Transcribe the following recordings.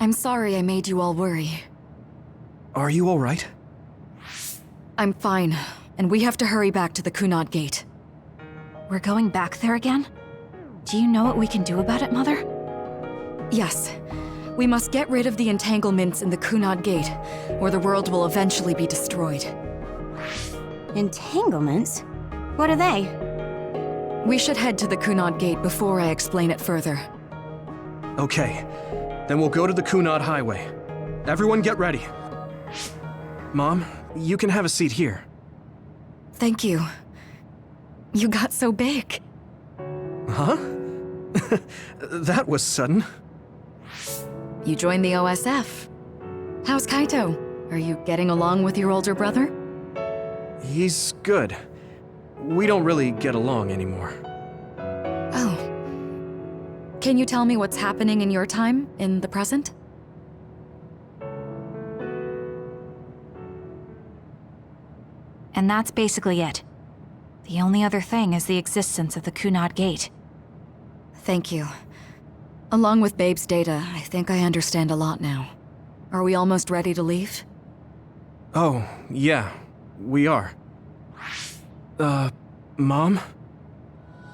I'm sorry I made you all worry. Are you all right? I'm fine, and we have to hurry back to the Kunad Gate. We're going back there again? Do you know what we can do about it, Mother? Yes. We must get rid of the entanglements in the Kunad Gate, or the world will eventually be destroyed. Entanglements? What are they? We should head to the Kunad Gate before I explain it further. Okay. Then we'll go to the Kunad Highway. Everyone get ready. Mom, you can have a seat here. Thank you. You got so big. Huh? That was sudden. You joined the OSF. How's Kaito? Are you getting along with your older brother? He's good. We don't really get along anymore. Oh. Can you tell me what's happening in your time, in the present? And that's basically it. The only other thing is the existence of the Kunad Gate. Thank you. Along with Babe's data, I think I understand a lot now. Are we almost ready to leave? Oh, yeah, we are. Mom?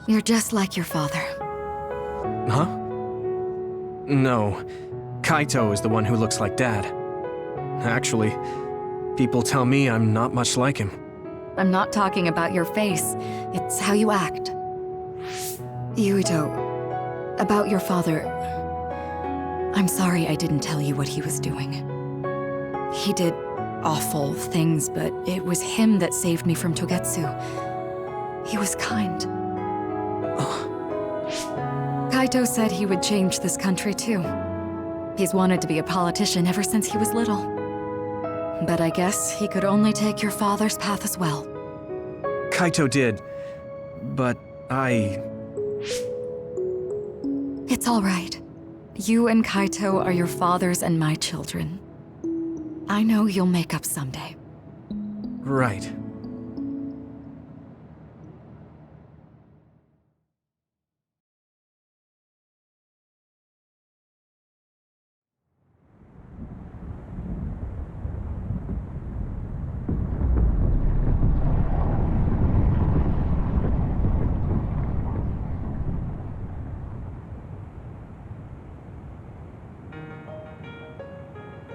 You're just like your father. Huh? No, Kaito is the one who looks like Dad. Actually, people tell me I'm not much like him. I'm not talking about your face. It's how you act. Yuito, about your father... I'm sorry I didn't tell you what he was doing. He did awful things, but it was him that saved me from Togetsu. He was kind. Kaito said he would change this country too. He's wanted to be a politician ever since he was little. But I guess he could only take your father's path as well. Kaito did, but It's all right. You and Kaito are your father's and my children. I know you'll make up someday. Right.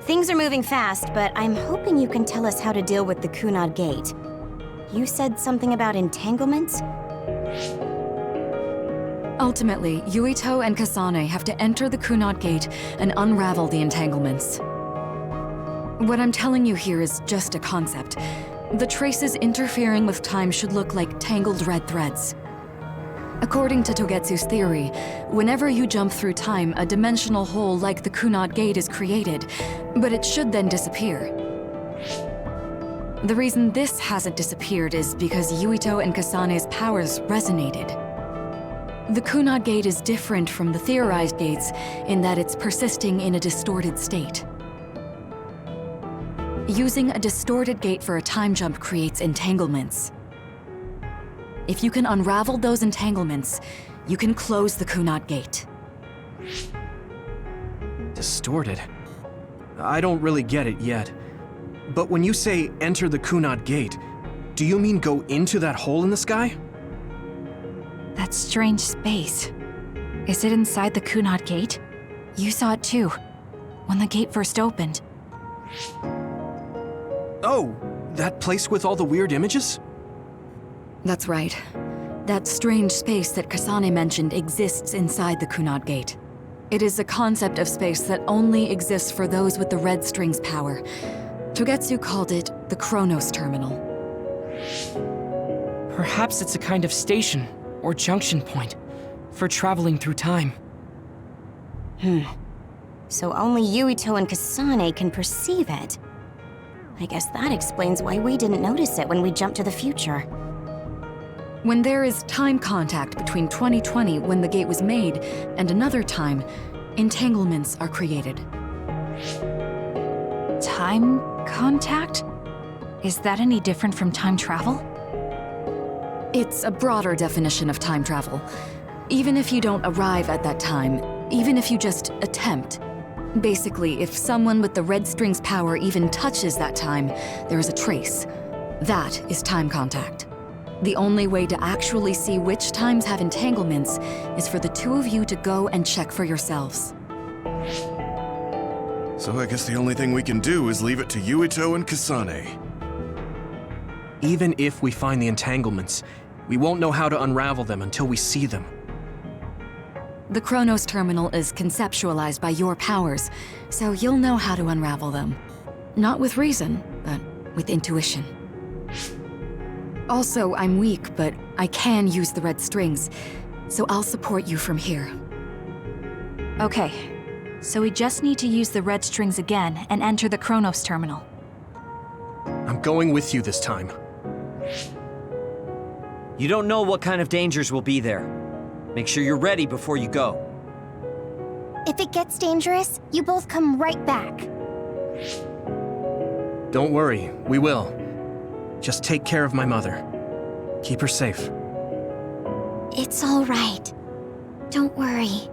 Things are moving fast, but I'm hoping you can tell us how to deal with the Kunad Gate. You said something about entanglements? Ultimately, Yuito and Kasane have to enter the Kunad Gate and unravel the entanglements. What I'm telling you here is just a concept. The traces interfering with time should look like tangled red threads. According to Togetsu's theory, whenever you jump through time, a dimensional hole like the Kunad Gate is created, but it should then disappear. The reason this hasn't disappeared is because Yuito and Kasane's powers resonated. The Kunad Gate is different from the theorized gates in that it's persisting in a distorted state. Using a distorted gate for a time jump creates entanglements. If you can unravel those entanglements, you can close the Kunad Gate. Distorted? I don't really get it yet. But when you say enter the Kunad Gate, do you mean go into that hole in the sky? That strange space. Is it inside the Kunad Gate? You saw it too, when the gate first opened. Oh, that place with all the weird images? That's right. That strange space that Kasane mentioned exists inside the Kunad Gate. It is a concept of space that only exists for those with the red string's power. Togetsu called it the Chronos Terminal. Perhaps it's a kind of station or junction point for traveling through time. So only Yuito and Kasane can perceive it. I guess that explains why we didn't notice it when we jumped to the future. When there is time contact between 2020, when the gate was made, and another time, entanglements are created. Time contact? Is that any different from time travel? It's a broader definition of time travel. Even if you don't arrive at that time, even if you just attempt, Basically, if someone with the red string's power even touches that time, there is a trace. That is time contact. The only way to actually see which times have entanglements is for the two of you to go and check for yourselves. So I guess the only thing we can do is leave it to Yuito and Kasane. Even if we find the entanglements, we won't know how to unravel them until we see them. The Chronos terminal is conceptualized by your powers, so you'll know how to unravel them. Not with reason, but with intuition. Also, I'm weak, but I can use the red strings, so I'll support you from here. Okay, so we just need to use the red strings again and enter the Chronos terminal. I'm going with you this time. You don't know what kind of dangers will be there. Make sure you're ready before you go. If it gets dangerous, you both come right back. Don't worry, we will. Just take care of my mother. Keep her safe. It's all right. Don't worry.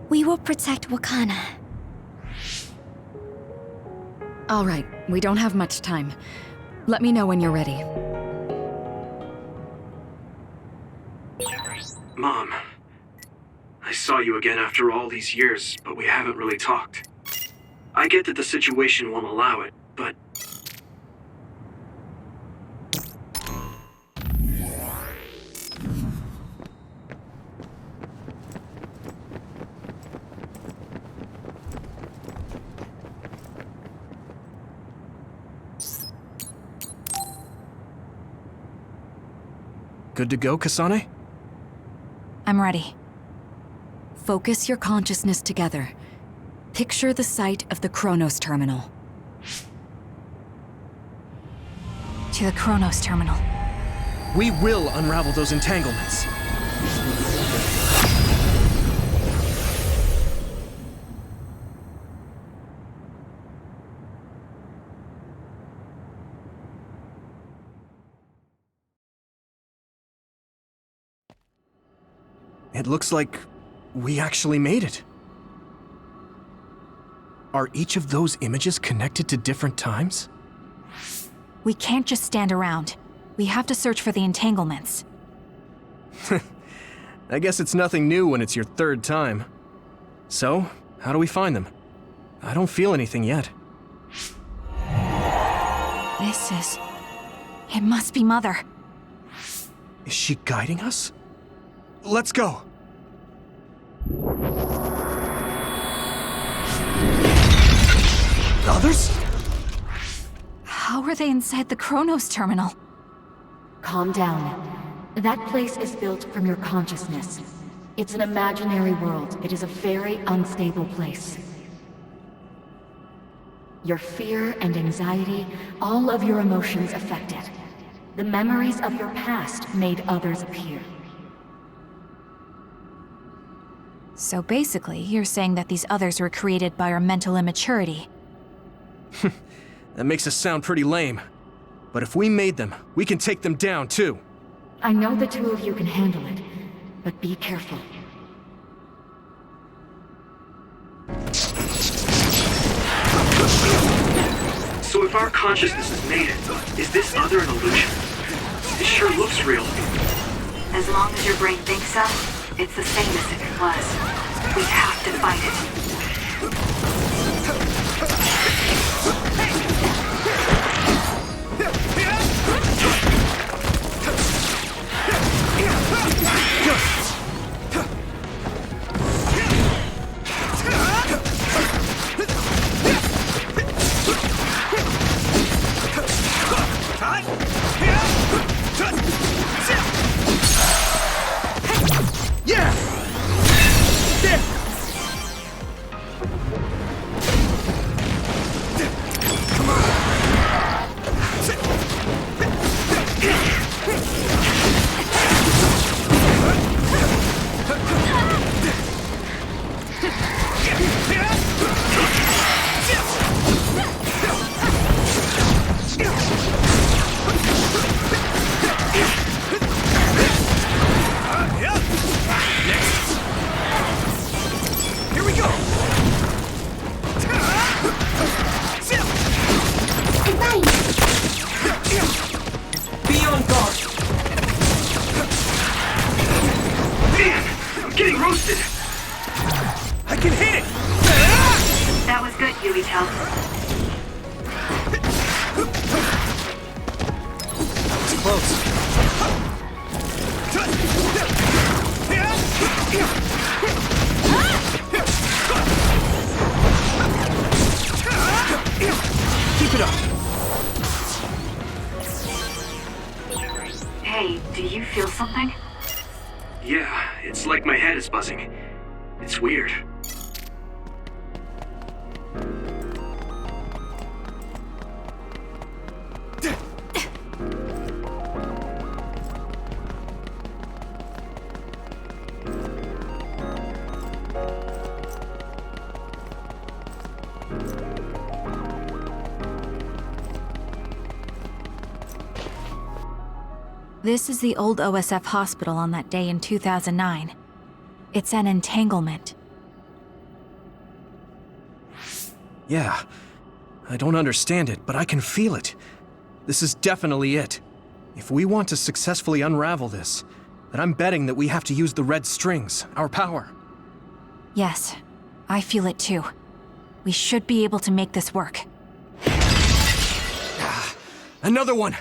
We will protect Wakana. All right, we don't have much time. Let me know when you're ready. Mom, I saw you again after all these years, but we haven't really talked. I get that the situation won't allow it, but... Good to go, Kasane? I'm ready. Focus your consciousness together. Picture the site of the Chronos terminal. To the Chronos terminal. We will unravel those entanglements. It looks like we actually made it. Are each of those images connected to different times? We can't just stand around. We have to search for the entanglements. I guess it's nothing new when it's your third time. So, how do we find them? I don't feel anything yet. It must be Mother. Is she guiding us? Let's go! Others? How are they inside the Chronos terminal? Calm down. That place is built from your consciousness. It's an imaginary world. It is a very unstable place. Your fear and anxiety, all of your emotions affected. The memories of your past made others appear. So basically, you're saying that these others were created by our mental immaturity. That makes us sound pretty lame. But if we made them, we can take them down too. I know the two of you can handle it, but be careful. So if our consciousness has made it, is this other an illusion? This sure looks real. As long as your brain thinks so, it's the same as if it was. We have to fight it. Yuito. It's close. Keep it up. Hey, do you feel something? Yeah, it's like my head is buzzing. It's weird. This is the old OSF hospital on that day in 2009. It's an entanglement. Yeah. I don't understand it, but I can feel it. This is definitely it. If we want to successfully unravel this, then I'm betting that we have to use the red strings, our power. Yes, I feel it too. We should be able to make this work. Another one!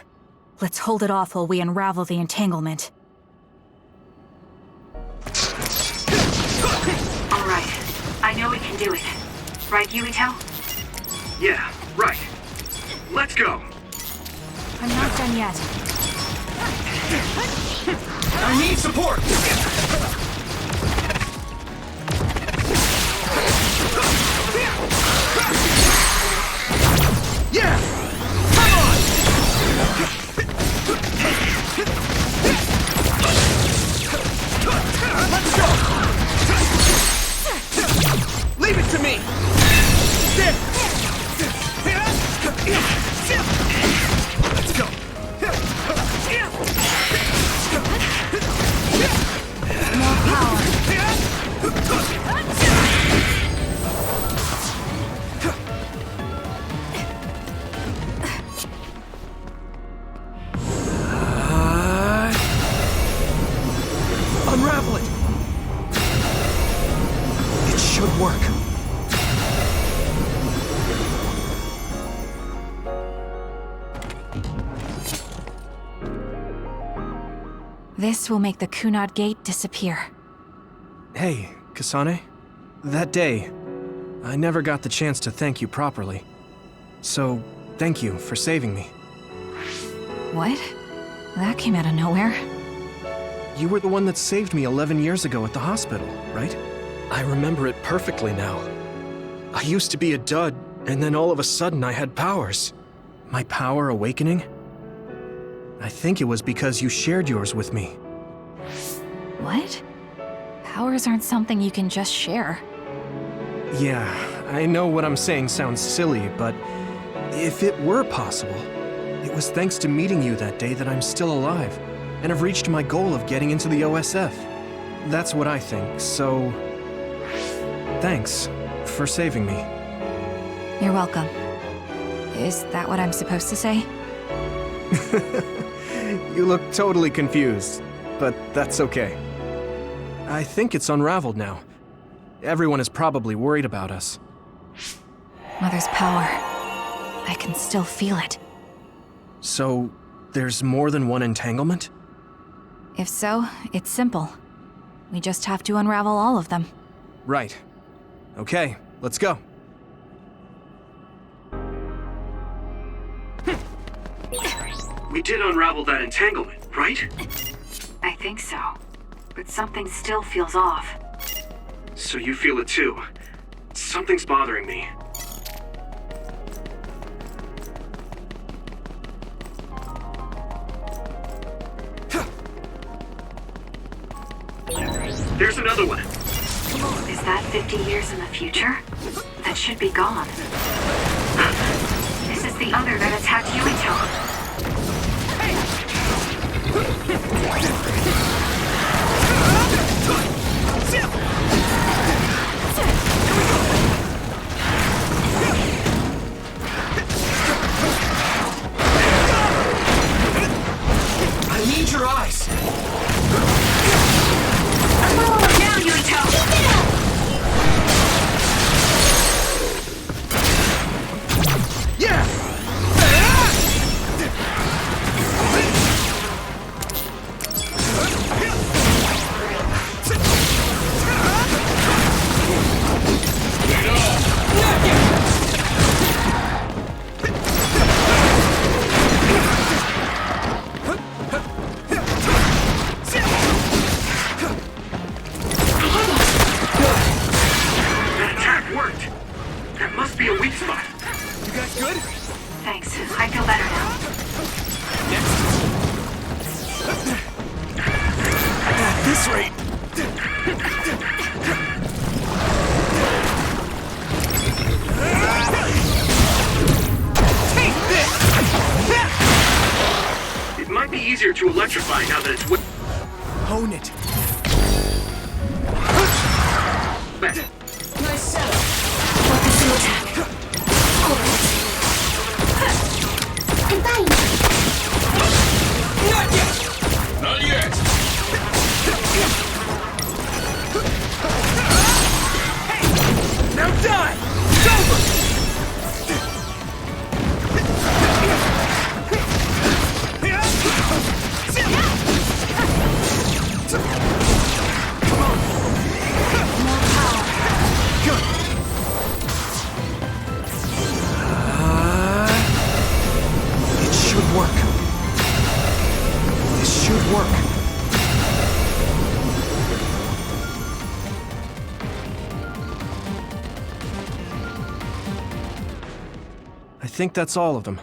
Let's hold it off while we unravel the entanglement. All right. I know we can do it. Right, Yuito? Yeah, right. Let's go! I'm not done yet. I need support! Yeah! Come on! Let's go! Leave it to me! Let's go! More power. Unravel it! It should work. This will make the Kunad Gate disappear. Hey, Kasane. That day, I never got the chance to thank you properly. So, thank you for saving me. What? That came out of nowhere. You were the one that saved me 11 years ago at the hospital, right? I remember it perfectly now. I used to be a dud, and then all of a sudden I had powers. My power awakening? I think it was because you shared yours with me. What? Powers aren't something you can just share. Yeah, I know what I'm saying sounds silly, but if it were possible, it was thanks to meeting you that day that I'm still alive, and have reached my goal of getting into the OSF. That's what I think, so thanks for saving me. You're welcome. Is that what I'm supposed to say? You look totally confused, but that's okay. I think it's unraveled now. Everyone is probably worried about us. Mother's power. I can still feel it. So, there's more than one entanglement? If so, it's simple. We just have to unravel all of them. Right. Okay, let's go. We did unravel that entanglement, right? I think so. But something still feels off. So you feel it too. Something's bothering me. There's another one. Is that 50 years in the future? That should be gone. This is the other that attacked Yuito. I need your eyes. Down, Yuito! I think that's all of them.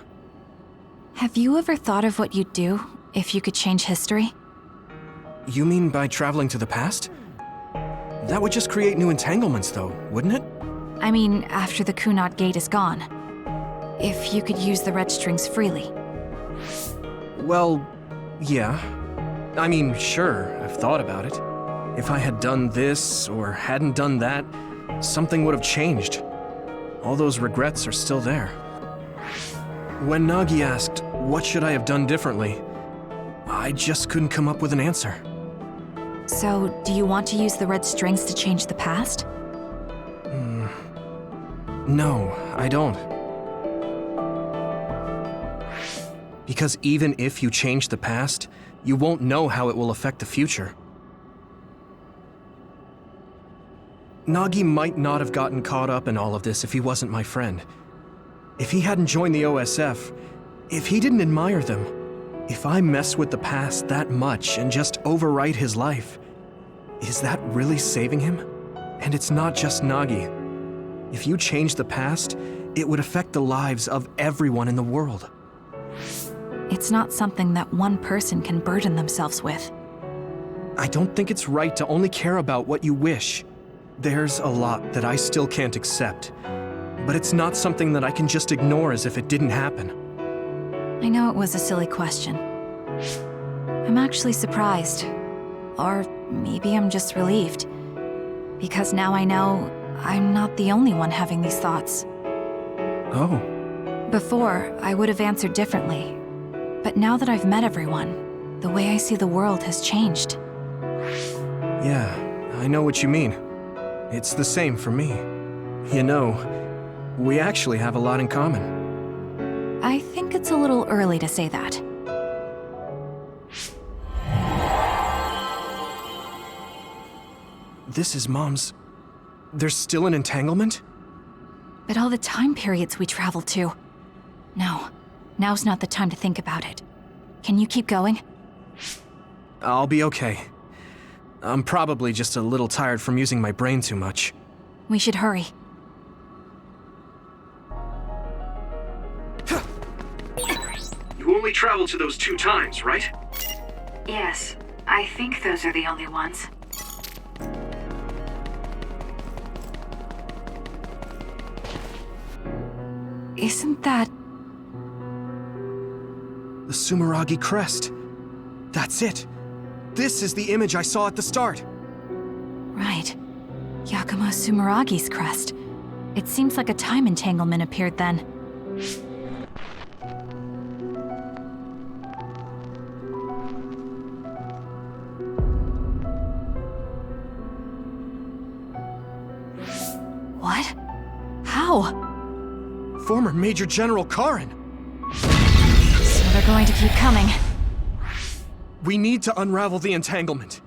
Have you ever thought of what you'd do if you could change history? You mean by traveling to the past? That would just create new entanglements, though, wouldn't it? I mean, after the Kunat Gate is gone. If you could use the red strings freely. Well, yeah. I mean, sure, I've thought about it. If I had done this or hadn't done that, something would have changed. All those regrets are still there. When Nagi asked, what should I have done differently, I just couldn't come up with an answer. So, do you want to use the red strings to change the past? No, I don't. Because even if you change the past, you won't know how it will affect the future. Nagi might not have gotten caught up in all of this if he wasn't my friend. If he hadn't joined the OSF, if he didn't admire them, if I mess with the past that much and just overwrite his life, is that really saving him? And it's not just Nagi. If you change the past, it would affect the lives of everyone in the world. It's not something that one person can burden themselves with. I don't think it's right to only care about what you wish. There's a lot that I still can't accept, but it's not something that I can just ignore as if it didn't happen. I know it was a silly question. I'm actually surprised. Or maybe I'm just relieved. Because now I know I'm not the only one having these thoughts. Oh. Before, I would have answered differently. But now that I've met everyone, the way I see the world has changed. Yeah, I know what you mean. It's the same for me. You know, we actually have a lot in common. I think it's a little early to say that. This is Mom's... There's still an entanglement? But all the time periods we traveled to. No, now's not the time to think about it. Can you keep going? I'll be okay. I'm probably just a little tired from using my brain too much. We should hurry. You only traveled to those 2 times, right? Yes, I think those are the only ones. Isn't that... The Sumeragi crest. That's it. This is the image I saw at the start. Right. Yakumo Sumeragi's crest. It seems like a time entanglement appeared then. What? How? Former Major General Karin. So they're going to keep coming. We need to unravel the entanglement.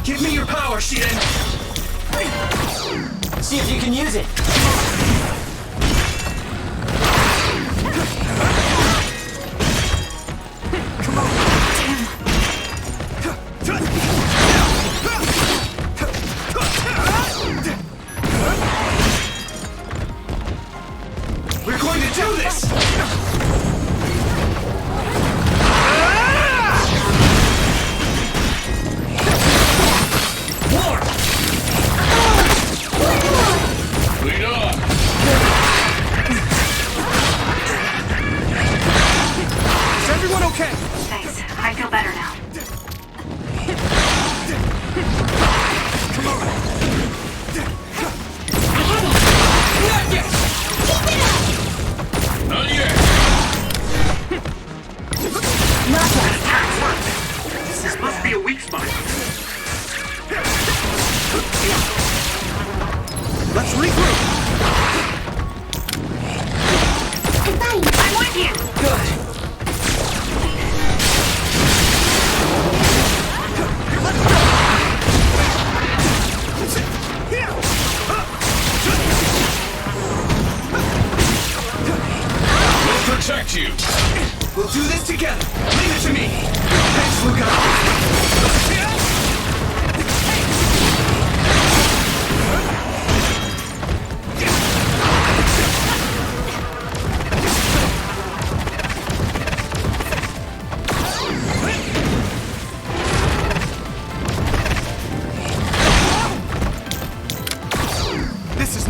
Give me your power, Shiden! See if you can use it. We're going to do this! Thanks. I feel better now. This must be a weak spot. Let's regroup! I'm with you! Good. Let's go!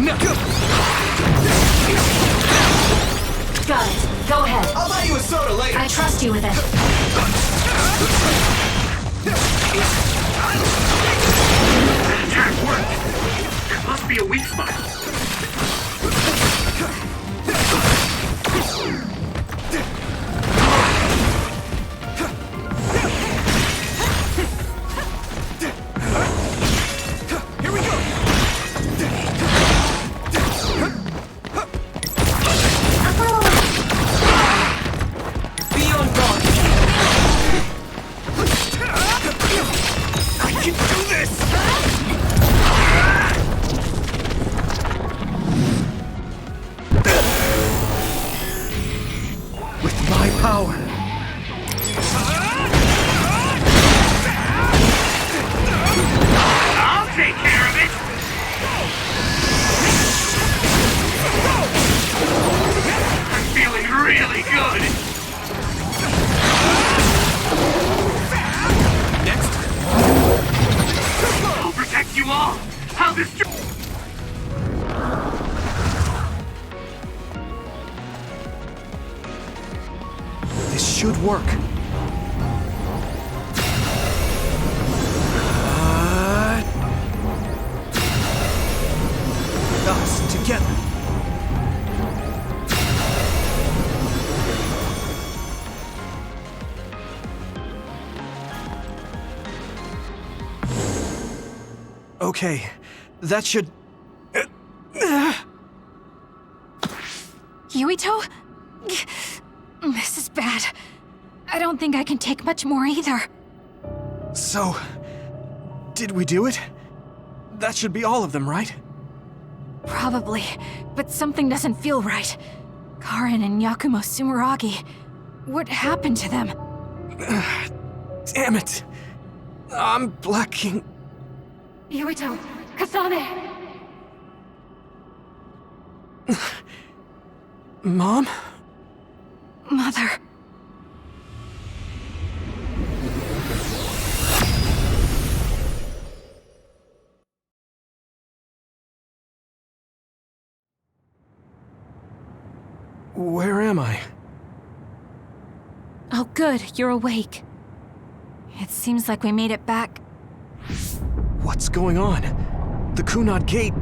No. Got it. Go ahead. I'll buy you a soda later. I trust you with it. That attack worked. There must be a weak spot. Here we go. Be on guard! I can do this. With my power. I'll take care of it. I'm feeling really good. Next. I'll protect you all. I'll destroy. This should work. Us together. Okay, that should... Yuito? This is bad. I don't think I can take much more either. So, did we do it? That should be all of them, right? Probably, but something doesn't feel right. Karin and Yakumo Sumeragi. What happened to them? Damn it! I'm blacking... Yuito, Kasane! Mom? Mother. Where am I? Oh good, you're awake. It seems like we made it back. What's going on? The Kunad Gate...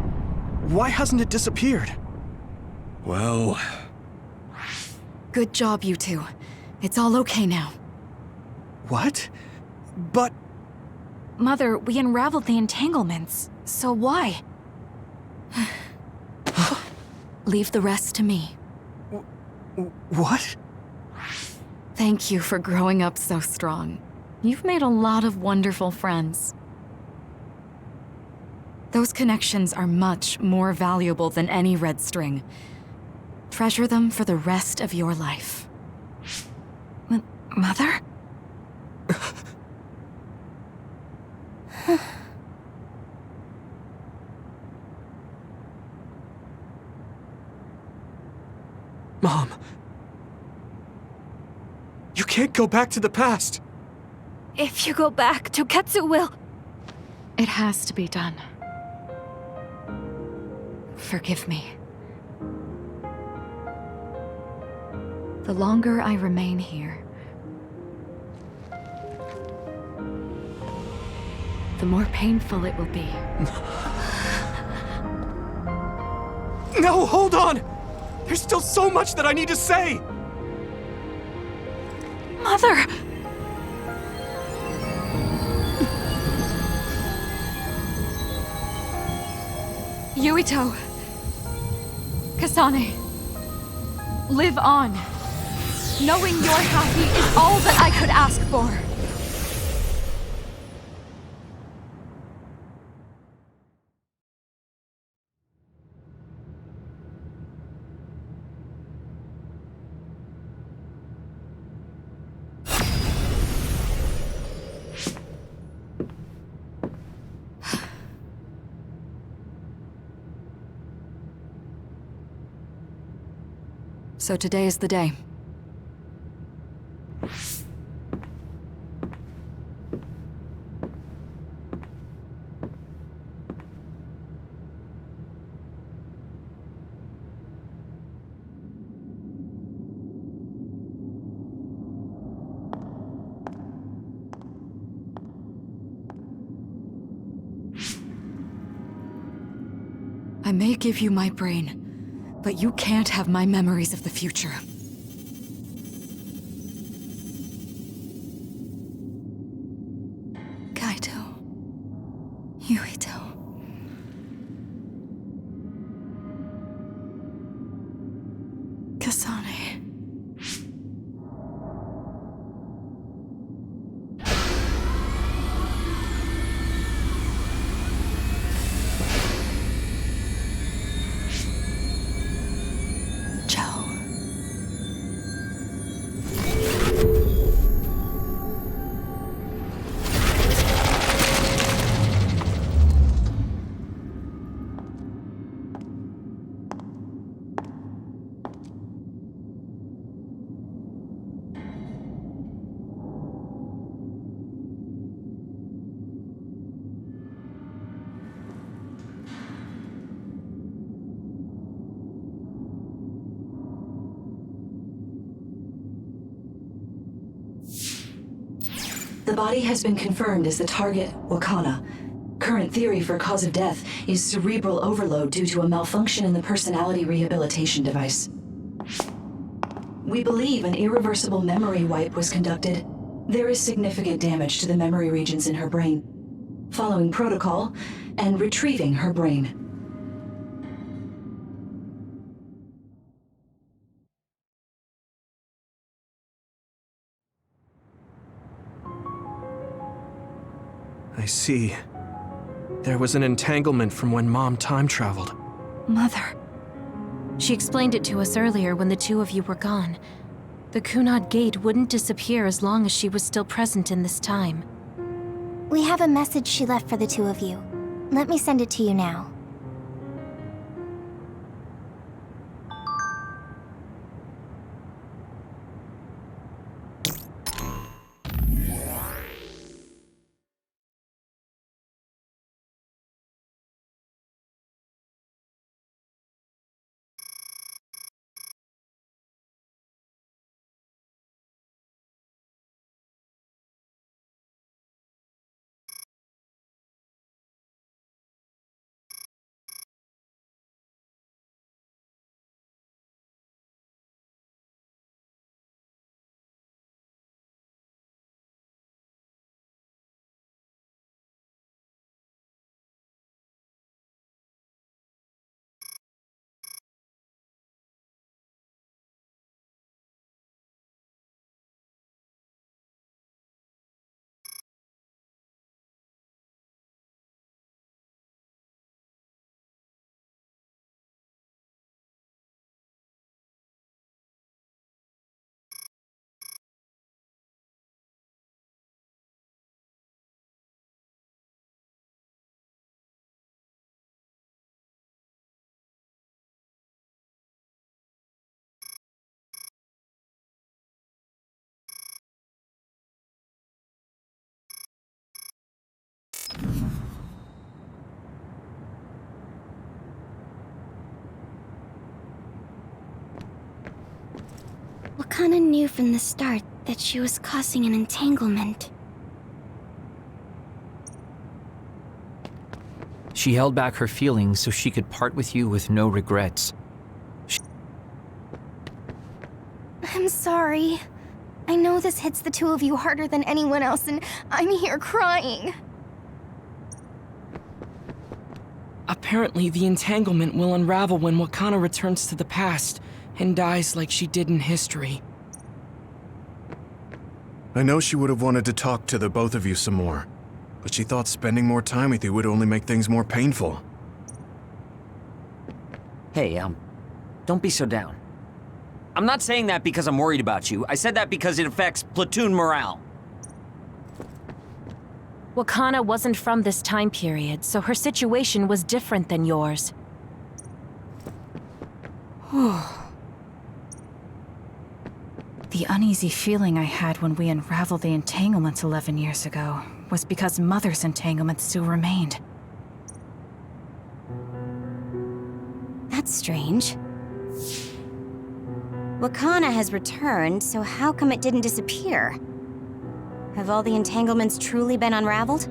Why hasn't it disappeared? Well, Good job, you two. It's all okay now. What? But... Mother, we unraveled the entanglements. So why? Leave the rest to me. What? Thank you for growing up so strong. You've made a lot of wonderful friends. Those connections are much more valuable than any red string. Treasure them for the rest of your life. Mother? Mom. You can't go back to the past. If you go back, Toketsu will... It has to be done. Forgive me. The longer I remain here, the more painful it will be. No, hold on! There's still so much that I need to say! Mother! Yuito. Kasane. Live on. Knowing you're happy is all that I could ask for. So today is the day. I may give you my brain, but you can't have my memories of the future. Kaito. Yuito. Kasane. The body has been confirmed as the target, Wakana. Current theory for cause of death is cerebral overload due to a malfunction in the personality rehabilitation device. We believe an irreversible memory wipe was conducted. There is significant damage to the memory regions in her brain. Following protocol and retrieving her brain. I see. There was an entanglement from when Mom time traveled. Mother. She explained it to us earlier when the two of you were gone. The Kunad Gate wouldn't disappear as long as she was still present in this time. We have a message she left for the two of you. Let me send it to you now. Wakana knew from the start that she was causing an entanglement. She held back her feelings so she could part with you with no regrets. I'm sorry. I know this hits the two of you harder than anyone else, and I'm here crying. Apparently, the entanglement will unravel when Wakana returns to the past and dies like she did in history. I know she would have wanted to talk to the both of you some more, but she thought spending more time with you would only make things more painful. Hey, don't be so down. I'm not saying that because I'm worried about you. I said that because it affects platoon morale. Wakana wasn't from this time period, so her situation was different than yours. The uneasy feeling I had when we unraveled the entanglements 11 years ago was because Mother's entanglement still remained. That's strange. Wakana has returned, so how come it didn't disappear? Have all the entanglements truly been unraveled?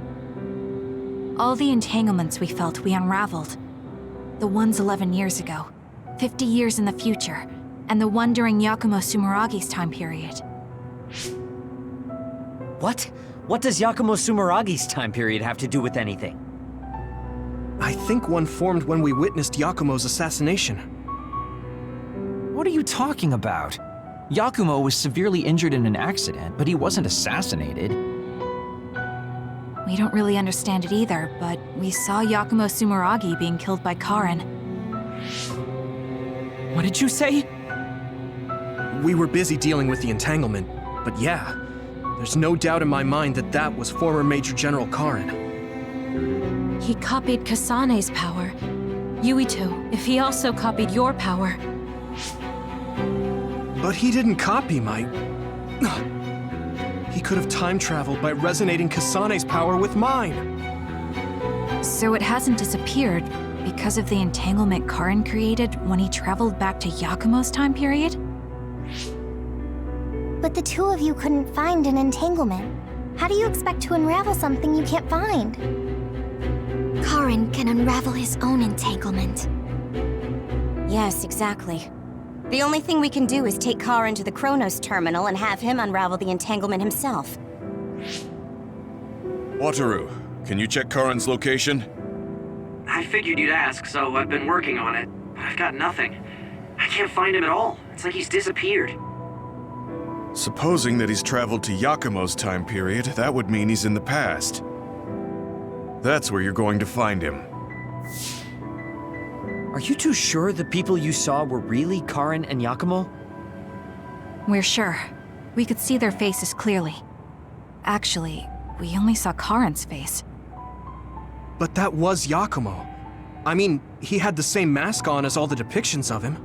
All the entanglements we felt we unraveled. The one's 11 years ago, 50 years in the future, and the one during Yakumo Sumeragi's time period. What? What does Yakumo Sumeragi's time period have to do with anything? I think one formed when we witnessed Yakumo's assassination. What are you talking about? Yakumo was severely injured in an accident, but he wasn't assassinated. We don't really understand it either, but we saw Yakumo Sumeragi being killed by Karin. What did you say? We were busy dealing with the entanglement, but yeah, there's no doubt in my mind that that was former Major General Karin. He copied Kasane's power. Yuito, if he also copied your power. But he didn't copy my... He could have time traveled by resonating Kasane's power with mine. So it hasn't disappeared because of the entanglement Karin created when he traveled back to Yakumo's time period? But the two of you couldn't find an entanglement. How do you expect to unravel something you can't find? Karin can unravel his own entanglement. Yes, exactly. The only thing we can do is take Karin to the Chronos terminal and have him unravel the entanglement himself. Wataru, can you check Karin's location? I figured you'd ask, so I've been working on it. But I've got nothing. I can't find him at all. It's like he's disappeared. Supposing that he's traveled to Yakumo's time period, that would mean he's in the past. That's where you're going to find him. Are you too sure the people you saw were really Karin and Yakumo? We're sure. We could see their faces clearly. Actually, we only saw Karin's face. But that was Yakumo. I mean, he had the same mask on as all the depictions of him.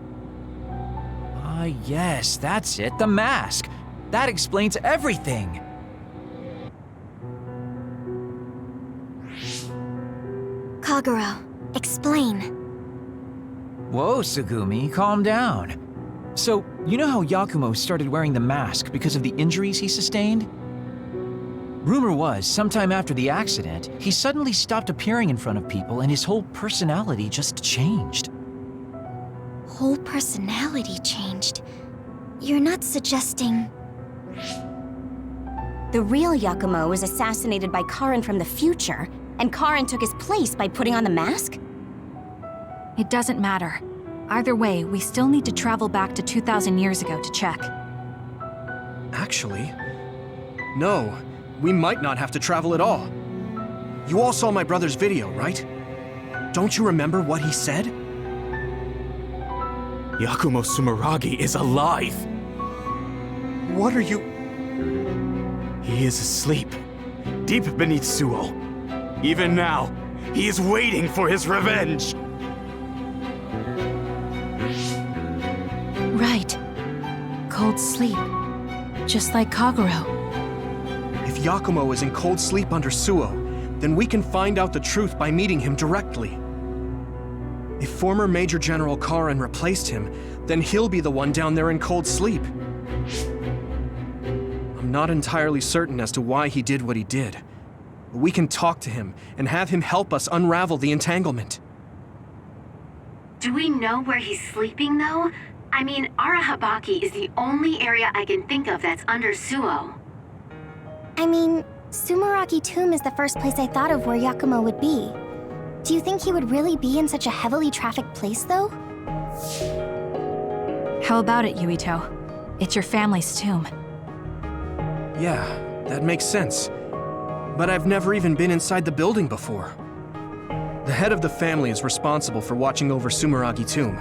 Ah, yes, that's it, the mask. That explains everything. Kagero, explain. Whoa, Tsugumi, calm down. So, you know how Yakumo started wearing the mask because of the injuries he sustained? Rumor was, sometime after the accident, he suddenly stopped appearing in front of people and his whole personality just changed. Whole personality changed? You're not suggesting... The real Yakumo was assassinated by Karin from the future, and Karin took his place by putting on the mask? It doesn't matter. Either way, we still need to travel back to 2,000 years ago to check. Actually, no. We might not have to travel at all. You all saw my brother's video, right? Don't you remember what he said? Yakumo Sumeragi is alive! What are you... He is asleep, deep beneath Suo. Even now, he is waiting for his revenge! Right. Cold sleep. Just like Kagero. If Yakumo is in cold sleep under Suo, then we can find out the truth by meeting him directly. If former Major General Karin replaced him, then he'll be the one down there in cold sleep. I'm not entirely certain as to why he did what he did. But we can talk to him and have him help us unravel the entanglement. Do we know where he's sleeping, though? I mean, Arahabaki is the only area I can think of that's under Suo. I mean, Sumeragi Tomb is the first place I thought of where Yakumo would be. Do you think he would really be in such a heavily trafficked place, though? How about it, Yuito? It's your family's tomb. Yeah, that makes sense. But I've never even been inside the building before. The head of the family is responsible for watching over Sumeragi Tomb.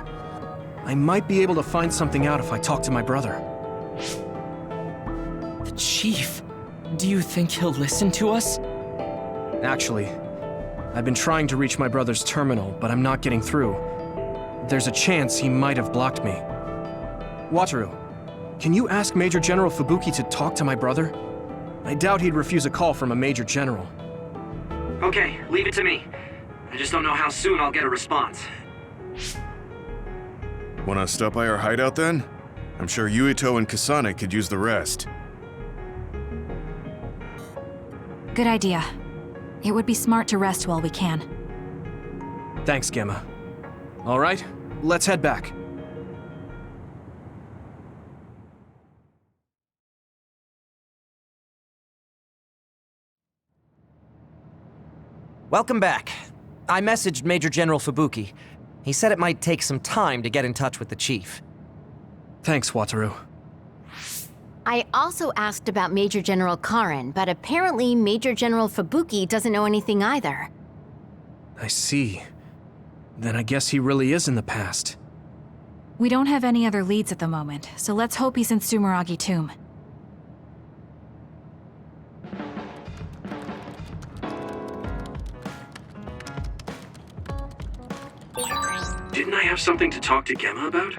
I might be able to find something out if I talk to my brother. The chief? Do you think he'll listen to us? Actually, I've been trying to reach my brother's terminal, but I'm not getting through. There's a chance he might have blocked me. Wataru, can you ask Major General Fubuki to talk to my brother? I doubt he'd refuse a call from a Major General. Okay, leave it to me. I just don't know how soon I'll get a response. Wanna stop by our hideout then? I'm sure Yuito and Kasane could use the rest. Good idea. It would be smart to rest while we can. Thanks, Gemma. All right, let's head back. Welcome back. I messaged Major General Fubuki. He said it might take some time to get in touch with the chief. Thanks, Wataru. I also asked about Major General Karin, but apparently Major General Fubuki doesn't know anything either. I see. Then I guess he really is in the past. We don't have any other leads at the moment, so let's hope he's in Sumeragi Tomb. Didn't I have something to talk to Gemma about?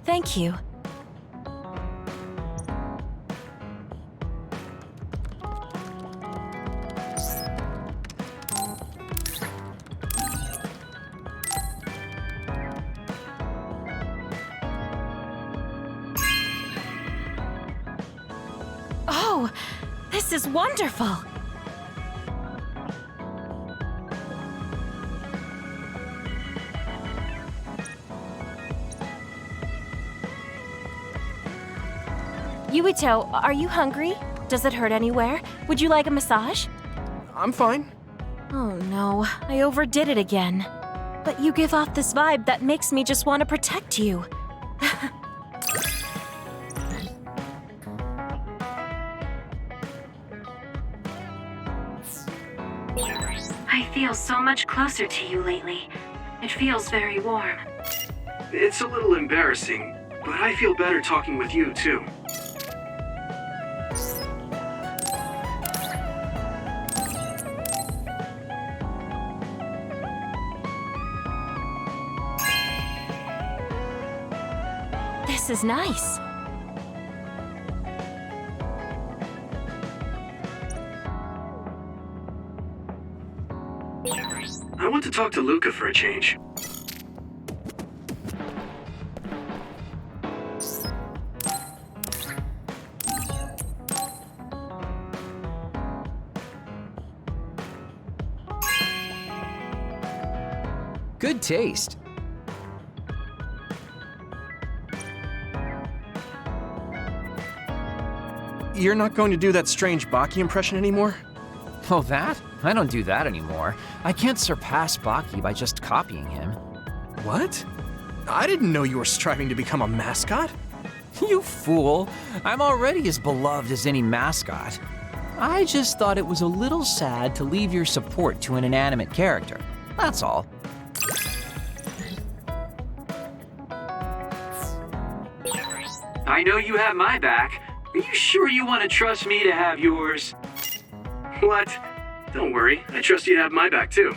Thank you. Oh, this is wonderful! Yuito, are you hungry? Does it hurt anywhere? Would you like a massage? I'm fine. Oh no, I overdid it again. But you give off this vibe that makes me just want to protect you. I feel so much closer to you lately. It feels very warm. It's a little embarrassing, but I feel better talking with you, too. This is nice. I want to talk to Luca for a change. Good taste. You're not going to do that strange Baki impression anymore? Oh, that? I don't do that anymore. I can't surpass Baki by just copying him. What? I didn't know you were striving to become a mascot. You fool! I'm already as beloved as any mascot. I just thought it was a little sad to leave your support to an inanimate character. That's all. I know you have my back. Are you sure you want to trust me to have yours? What? Don't worry, I trust you to have my back too.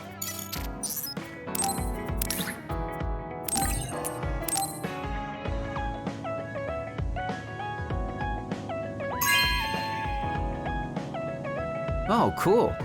Oh, cool.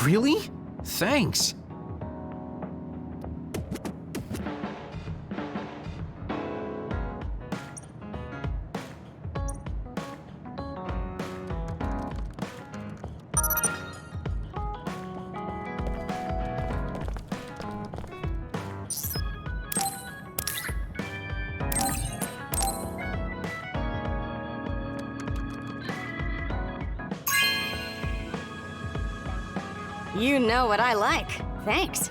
Really? Thanks. You know what I like. Thanks.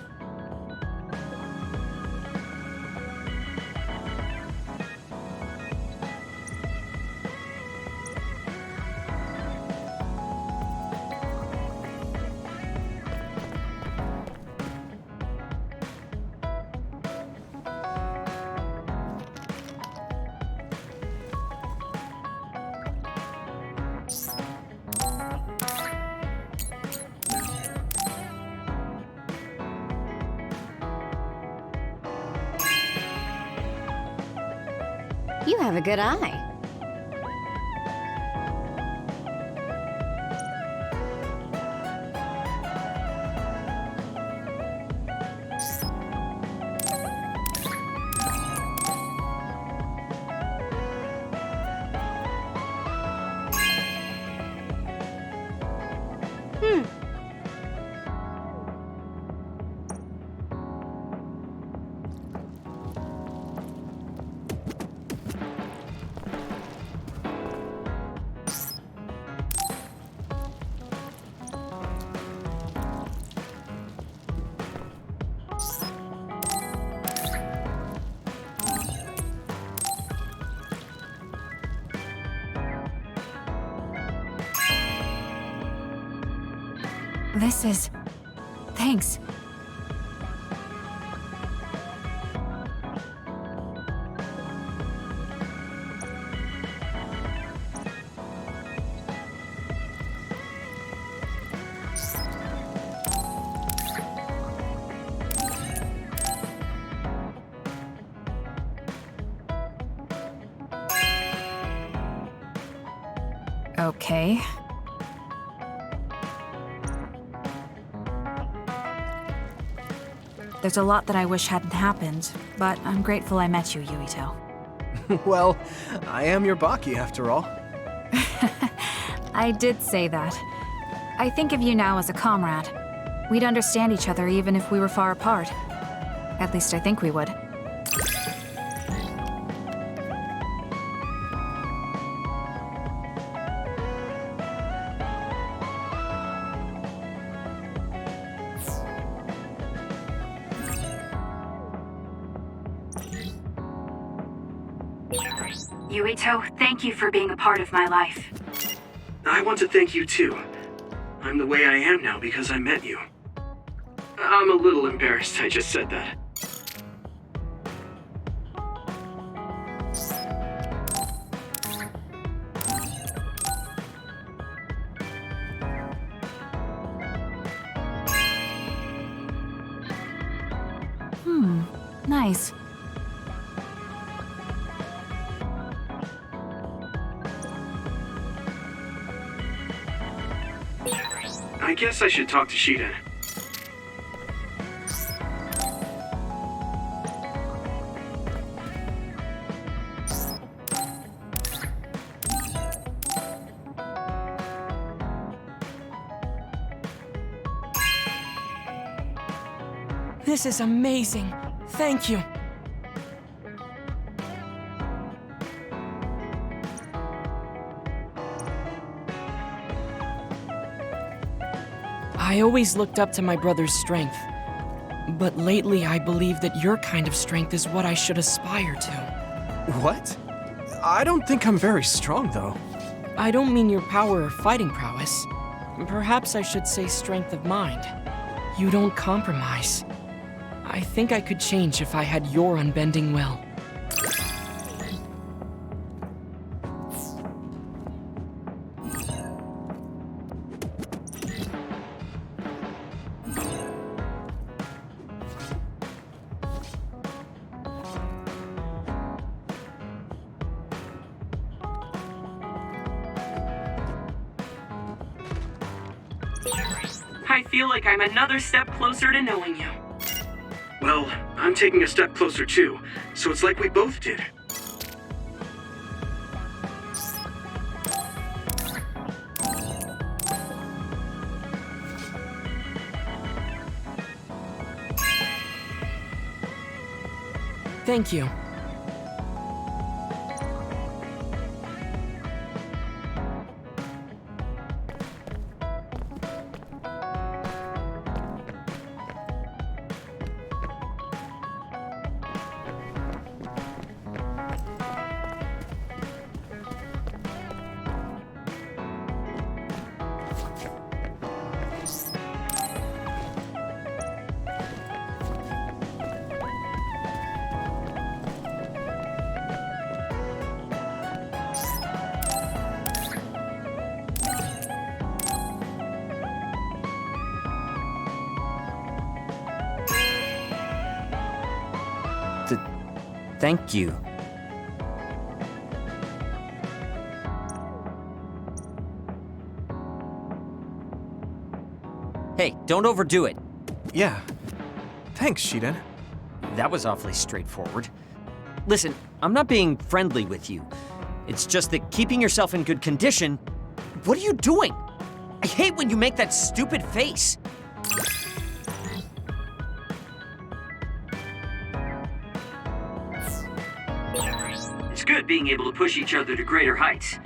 You have a good eye. This is... Thanks. Okay. There's a lot that I wish hadn't happened, but I'm grateful I met you, Yuito. Well, I am your Baki after all. I did say that. I think of you now as a comrade. We'd understand each other even if we were far apart. At least I think we would. Yuito, thank you for being a part of my life. I want to thank you too. I'm the way I am now because I met you. I'm a little embarrassed I just said that. Nice. I guess I should talk to Shiden. This is amazing. Thank you. I always looked up to my brother's strength. But lately I believe that your kind of strength is what I should aspire to. What? I don't think I'm very strong, though. I don't mean your power or fighting prowess. Perhaps I should say strength of mind. You don't compromise. I think I could change if I had your unbending will. I feel like I'm another step closer to knowing you. Well, I'm taking a step closer too, so it's like we both did. Thank you. Thank you. Hey, don't overdo it. Yeah. Thanks, Shiden. That was awfully straightforward. Listen, I'm not being friendly with you. It's just that keeping yourself in good condition... What are you doing? I hate when you make that stupid face. It's good being able to push each other to greater heights.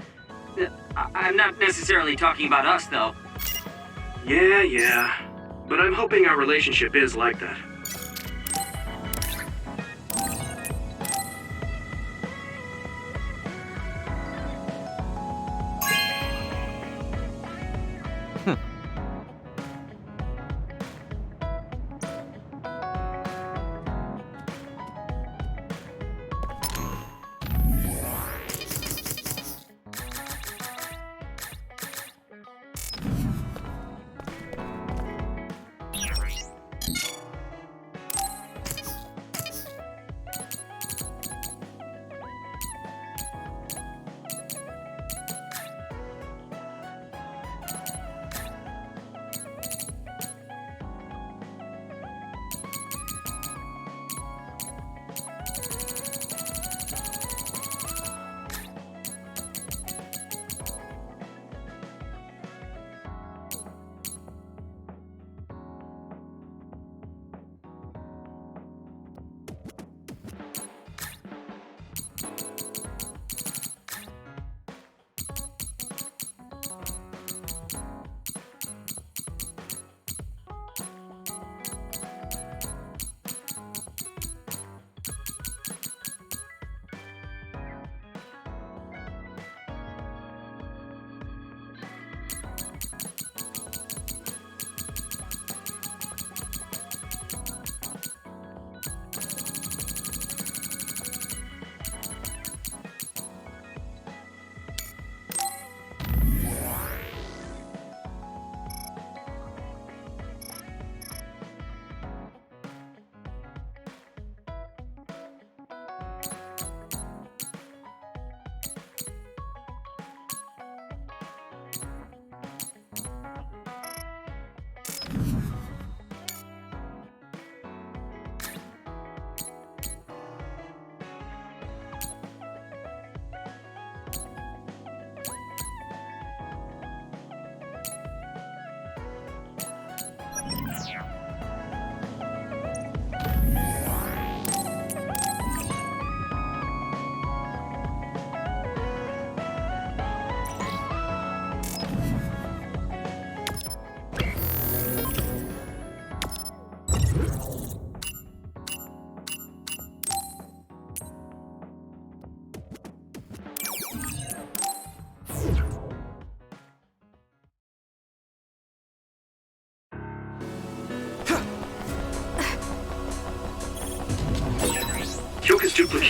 I'm not necessarily talking about us, though. Yeah. But I'm hoping our relationship is like that.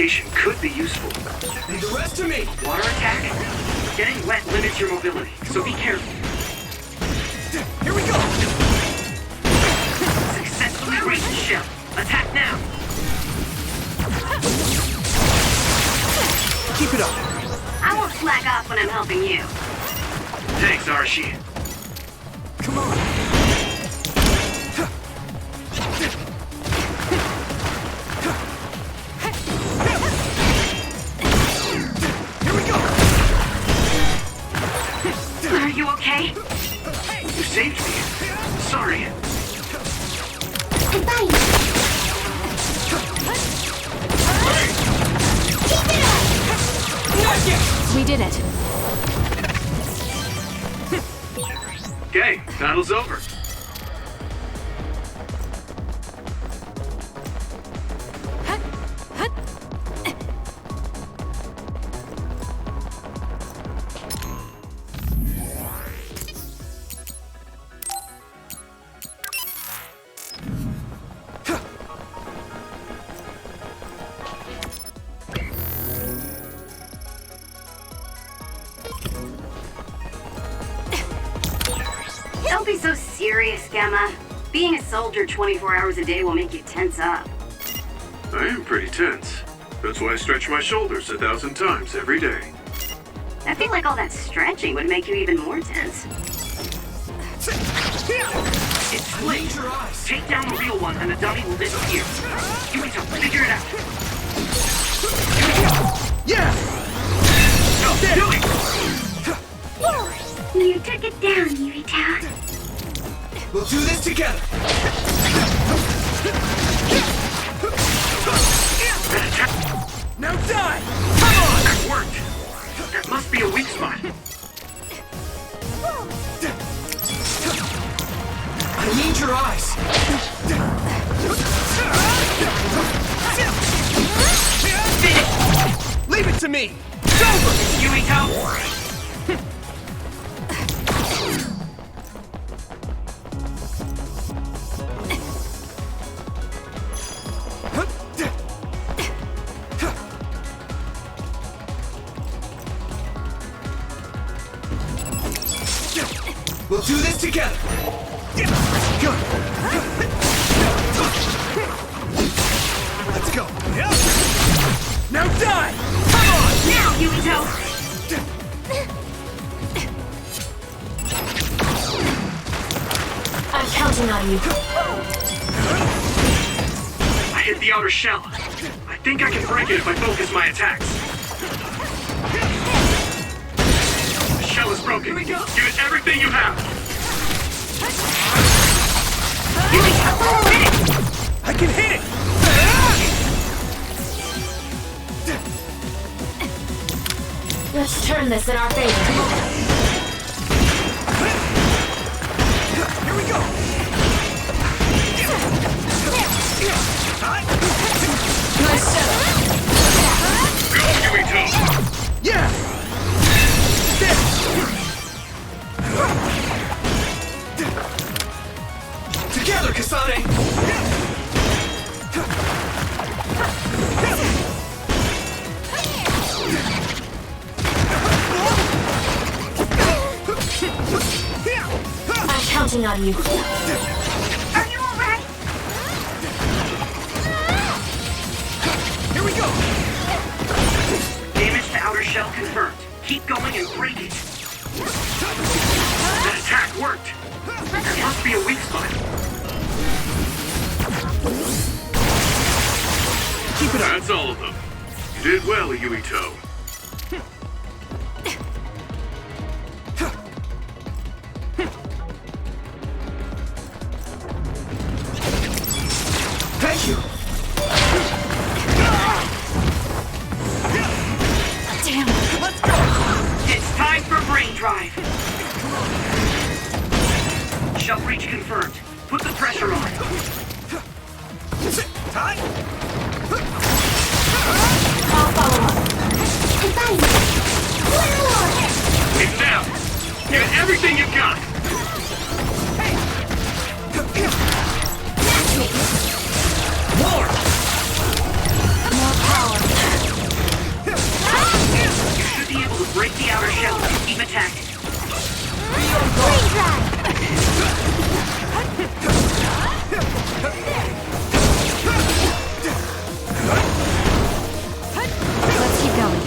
location could be useful. Leave the rest to me! Water attack? Getting wet limits your mobility, so be careful. Here we go! Successfully raised the shell. Attack now! Keep it up! I won't slack off when I'm helping you. Thanks, Arashi. Come on! Here we go! Are you okay? You saved me. Sorry. I'm fine. Keep it up! We did it. Okay, battle's over. Don't be so serious, Gemma. Being a soldier 24 hours a day will make you tense up. I am pretty tense. That's why I stretch my shoulders 1,000 times every day. I feel like all that stretching would make you even more tense. It's Slade. Take down the real one and the dummy will disappear. Yuito, figure it out. Yeah! No, do it! You took it down, Yuito. We'll do this together! Now die! Come on! That worked! That must be a weak spot. I need your eyes! Leave it to me! It's over! Yuito! We'll do this together! Good! Let's go! Now die! Come on! Now, Yuito! I'm counting on you. I hit the outer shell. I think I can break it if I focus my attacks. The shell is broken. Give it everything you have. I can hit it! Let's turn this in our favor. Here we go! Nice setup. Go, Yuito! Yeah! Together, Kasane! I'm counting on you. Are you alright? Here we go! Damage to outer shell confirmed. Keep going and break it. That attack worked. There must be a weak spot. Keep it up! That's all of them. You did well, Yuito. Thank you! Damn. Let's go! It's time for brain drive. Shell breach confirmed. Put the pressure on. Time! I'll follow up. I'm fine. One more! It's down. Give it everything you've got. Match me. More! More power. outer shell and keep attacking. Let's keep going.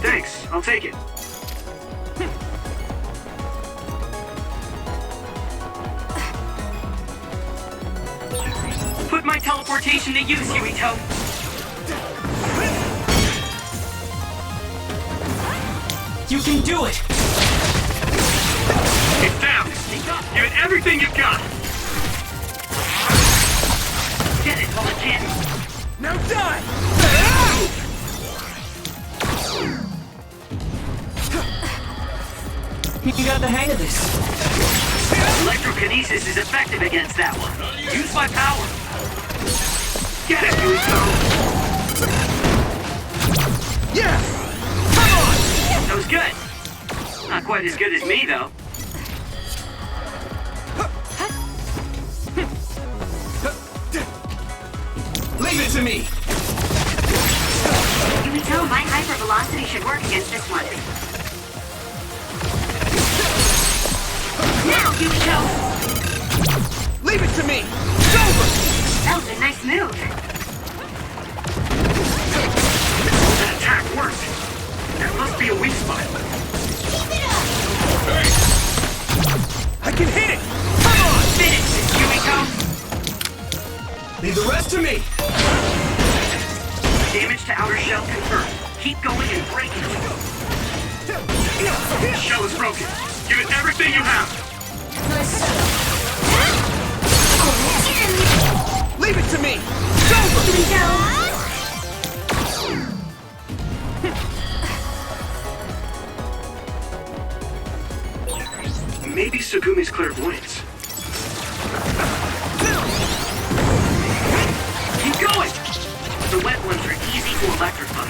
Thanks, I'll take it. Put my teleportation to use, Yuito. You can do it! It's down. Give it everything you've got. Get it while it can. Now die! You got the hang of this. Electrokinesis is effective against that one. Use my power. Get it, Yuito. Yeah! Come on! That was good. Not quite as good as me, though. Leave it to me! Yuito, my hypervelocity should work against this one. Now, Yuito! Leave it to me! It's over! That was a nice move. That attack worked. That must be a weak spot. Keep it up! I can hit it! Come on! Finish it, Yuito! Leave the rest to me! Damage to outer shell confirmed. Keep going and break it. Shell is broken. Give it everything you have. Leave it to me! It's over! Maybe Sugumi's clairvoyance. Keep going! The wet ones are easy to electrify.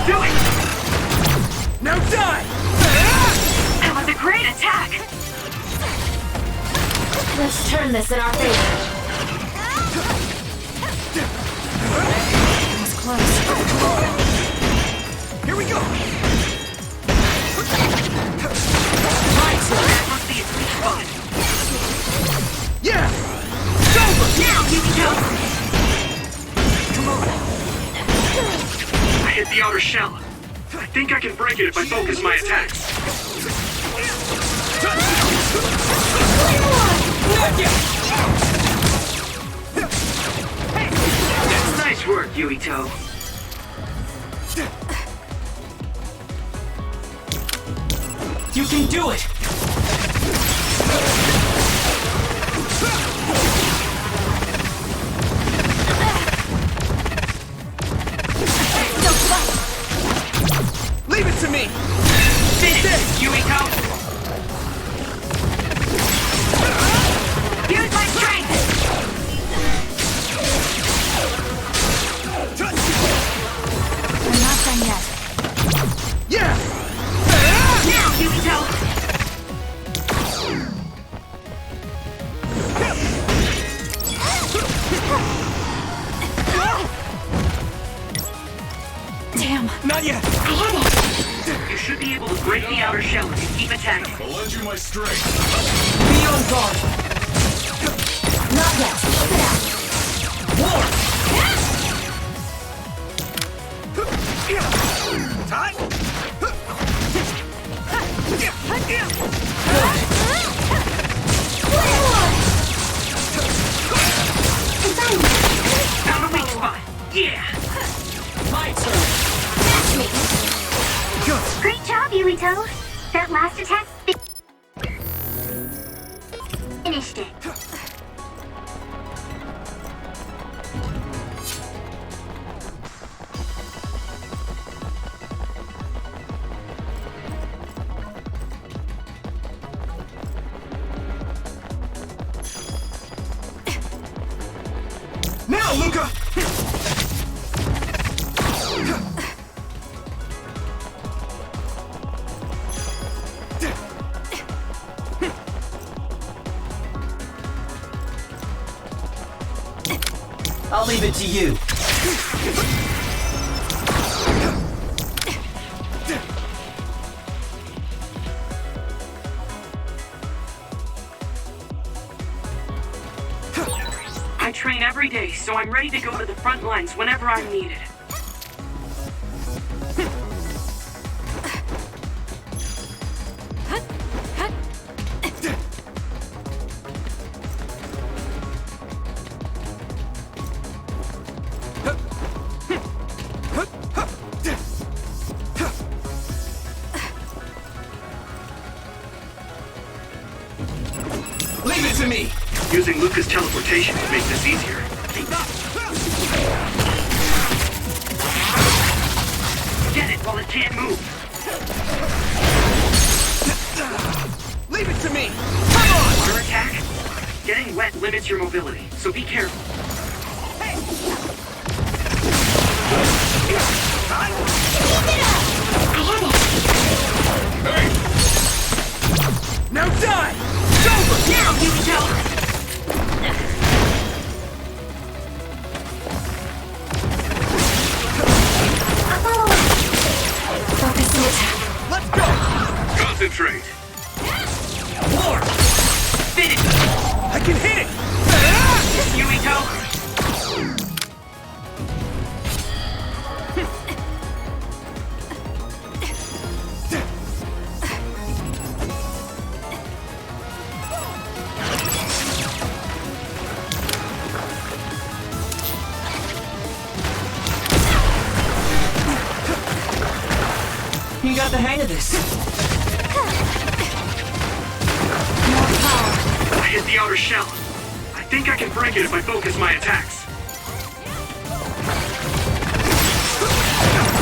Do it! Now die! That was a great attack! Let's turn this in our favor. That was close. Here we go! That must be a sweet spot. Yeah! It's over! Now, Yuito! Come on! I hit the outer shell. I think I can break it if I focus my attacks. Nice work, Yuito. You can do it! Leave it to me! Finish it, Yuito! Use my strength! We're not done yet. Yeah! Now, Yuito! Damn. Not yet! You should be able to break the outer shell if you keep attacking. I'll lend you my strength. Be on guard! Not yet. Keep it up. Time! Found a weak spot. Yeah. My turn. Catch me. Great job, Yuito. That last attack finished it. Now, Luca! I'll leave it to you. I train every day, so I'm ready to go to the front lines whenever I'm needed. Leave it to me! Using Luca's teleportation would make this easier. Get it while it can't move. Leave it to me! Come on! Water attack? Getting wet limits your mobility, so be careful. Now die! It's over! Now, Yuito! Focusing attack. Let's go! Concentrate. More! Finish! I can hit it! Yuito! You got the hang of this. I hit the outer shell. I think I can break it if I focus my attacks.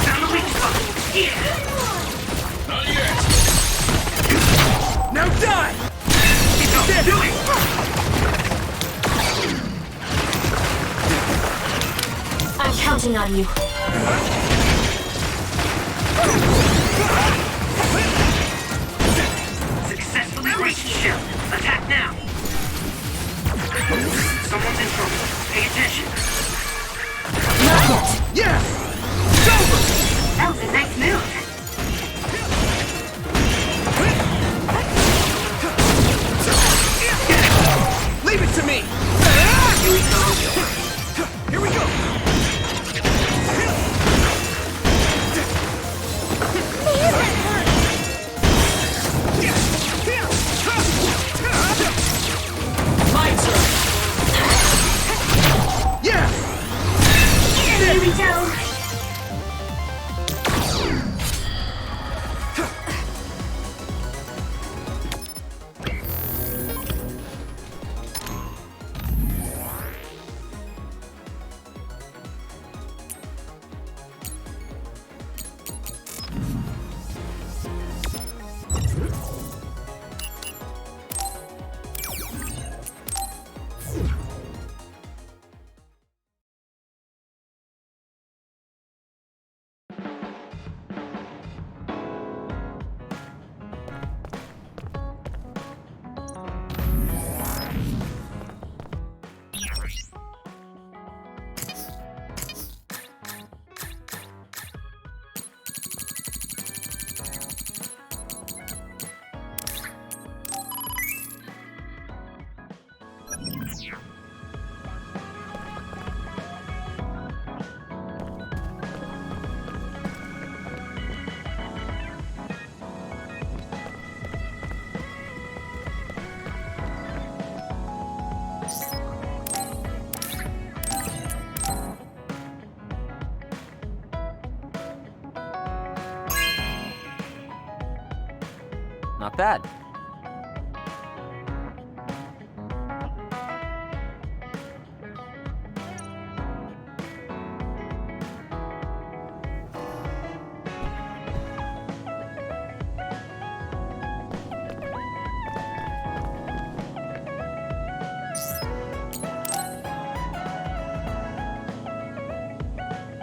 Found a weak spot. Yeah. Not yet! Now die! Yuito, do it! I'm counting on you. Successfully reached shell. Attack now. Someone's in trouble. Pay attention. Not yet. Yeah! It's over! That was a nice move. Leave it to me! Here we go! Not bad.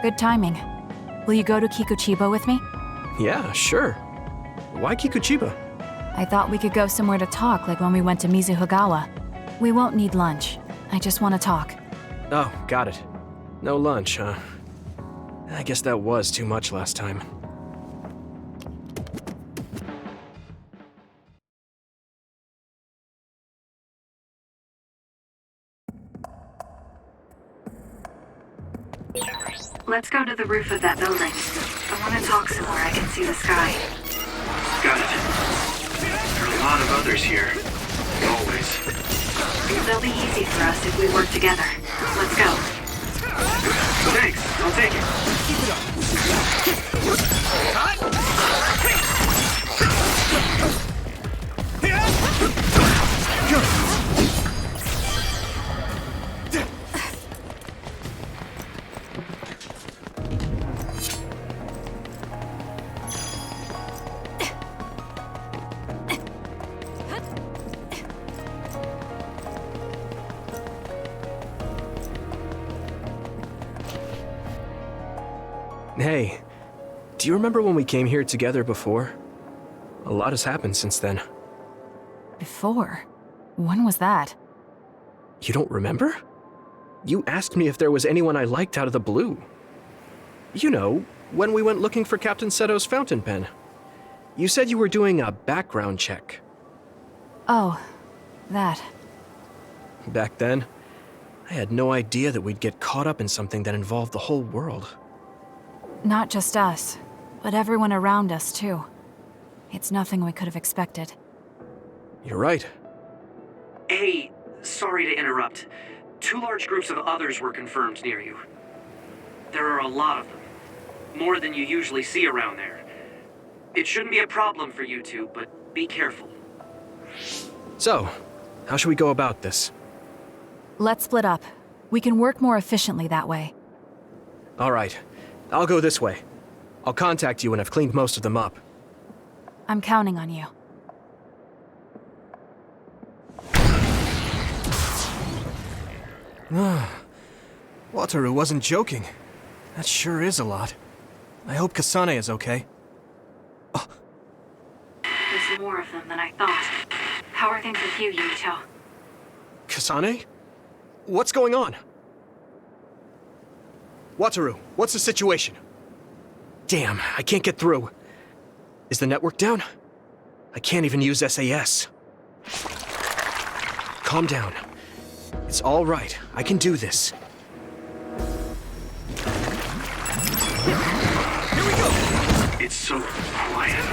Good timing. Will you go to Kikuchiba with me? Yeah, sure. Why Kikuchiba? I thought we could go somewhere to talk, like when we went to Mizuhigawa. We won't need lunch. I just want to talk. Oh, got it. No lunch, huh? I guess that was too much last time. Let's go to the roof of that building. I want to talk somewhere I can see the sky. Got it. There are a lot of others here. Always. They'll be easy for us if we work together. Let's go. Thanks. I'll take it. Keep it up. Hey, do you remember when we came here together before? A lot has happened since then. Before? When was that? You don't remember? You asked me if there was anyone I liked out of the blue. You know, when we went looking for Captain Seto's fountain pen. You said you were doing a background check. Oh, that. Back then, I had no idea that we'd get caught up in something that involved the whole world. Not just us, but everyone around us, too. It's nothing we could have expected. You're right. Hey, sorry to interrupt. 2 large groups of others were confirmed near you. There are a lot of them. More than you usually see around there. It shouldn't be a problem for you two, but be careful. So, how should we go about this? Let's split up. We can work more efficiently that way. All right. I'll go this way. I'll contact you when I've cleaned most of them up. I'm counting on you. Wataru wasn't joking. That sure is a lot. I hope Kasane is okay. There's more of them than I thought. How are things with you, Yuito? Kasane? What's going on? Wataru, what's the situation? Damn, I can't get through. Is the network down? I can't even use SAS. Calm down. It's all right. I can do this. Here we go! It's so quiet.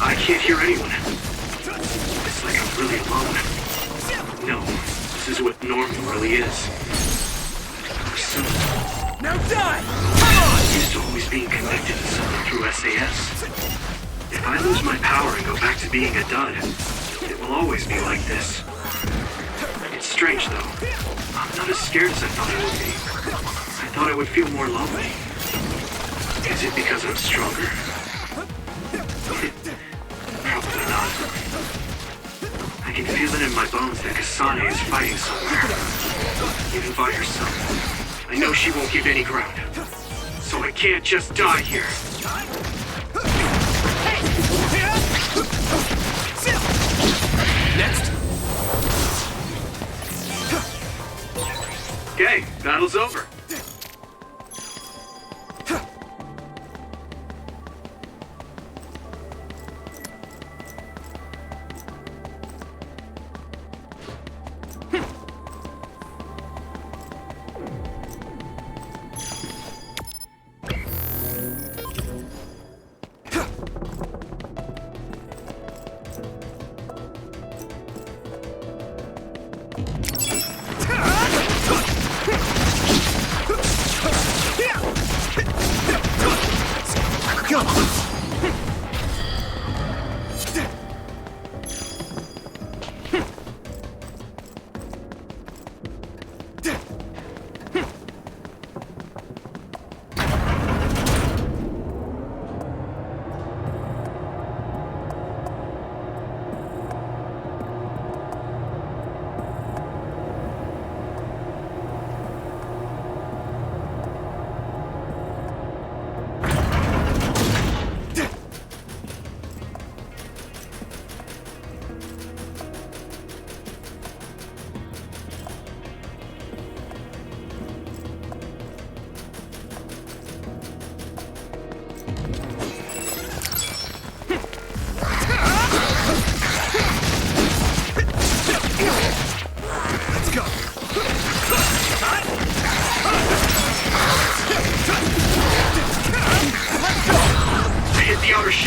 I can't hear anyone. It's like I'm really alone. No, this is what normal really is. Now die! Come on! I'm used to always being connected to someone through SAS. If I lose my power and go back to being a dud, it will always be like this. It's strange, though. I'm not as scared as I thought I would be. I thought I would feel more lonely. Is it because I'm stronger? Probably not. I can feel it in my bones that Kasane is fighting somewhere. Even by herself. I know she won't give any ground. So I can't just die here. Next. Okay, battle's over.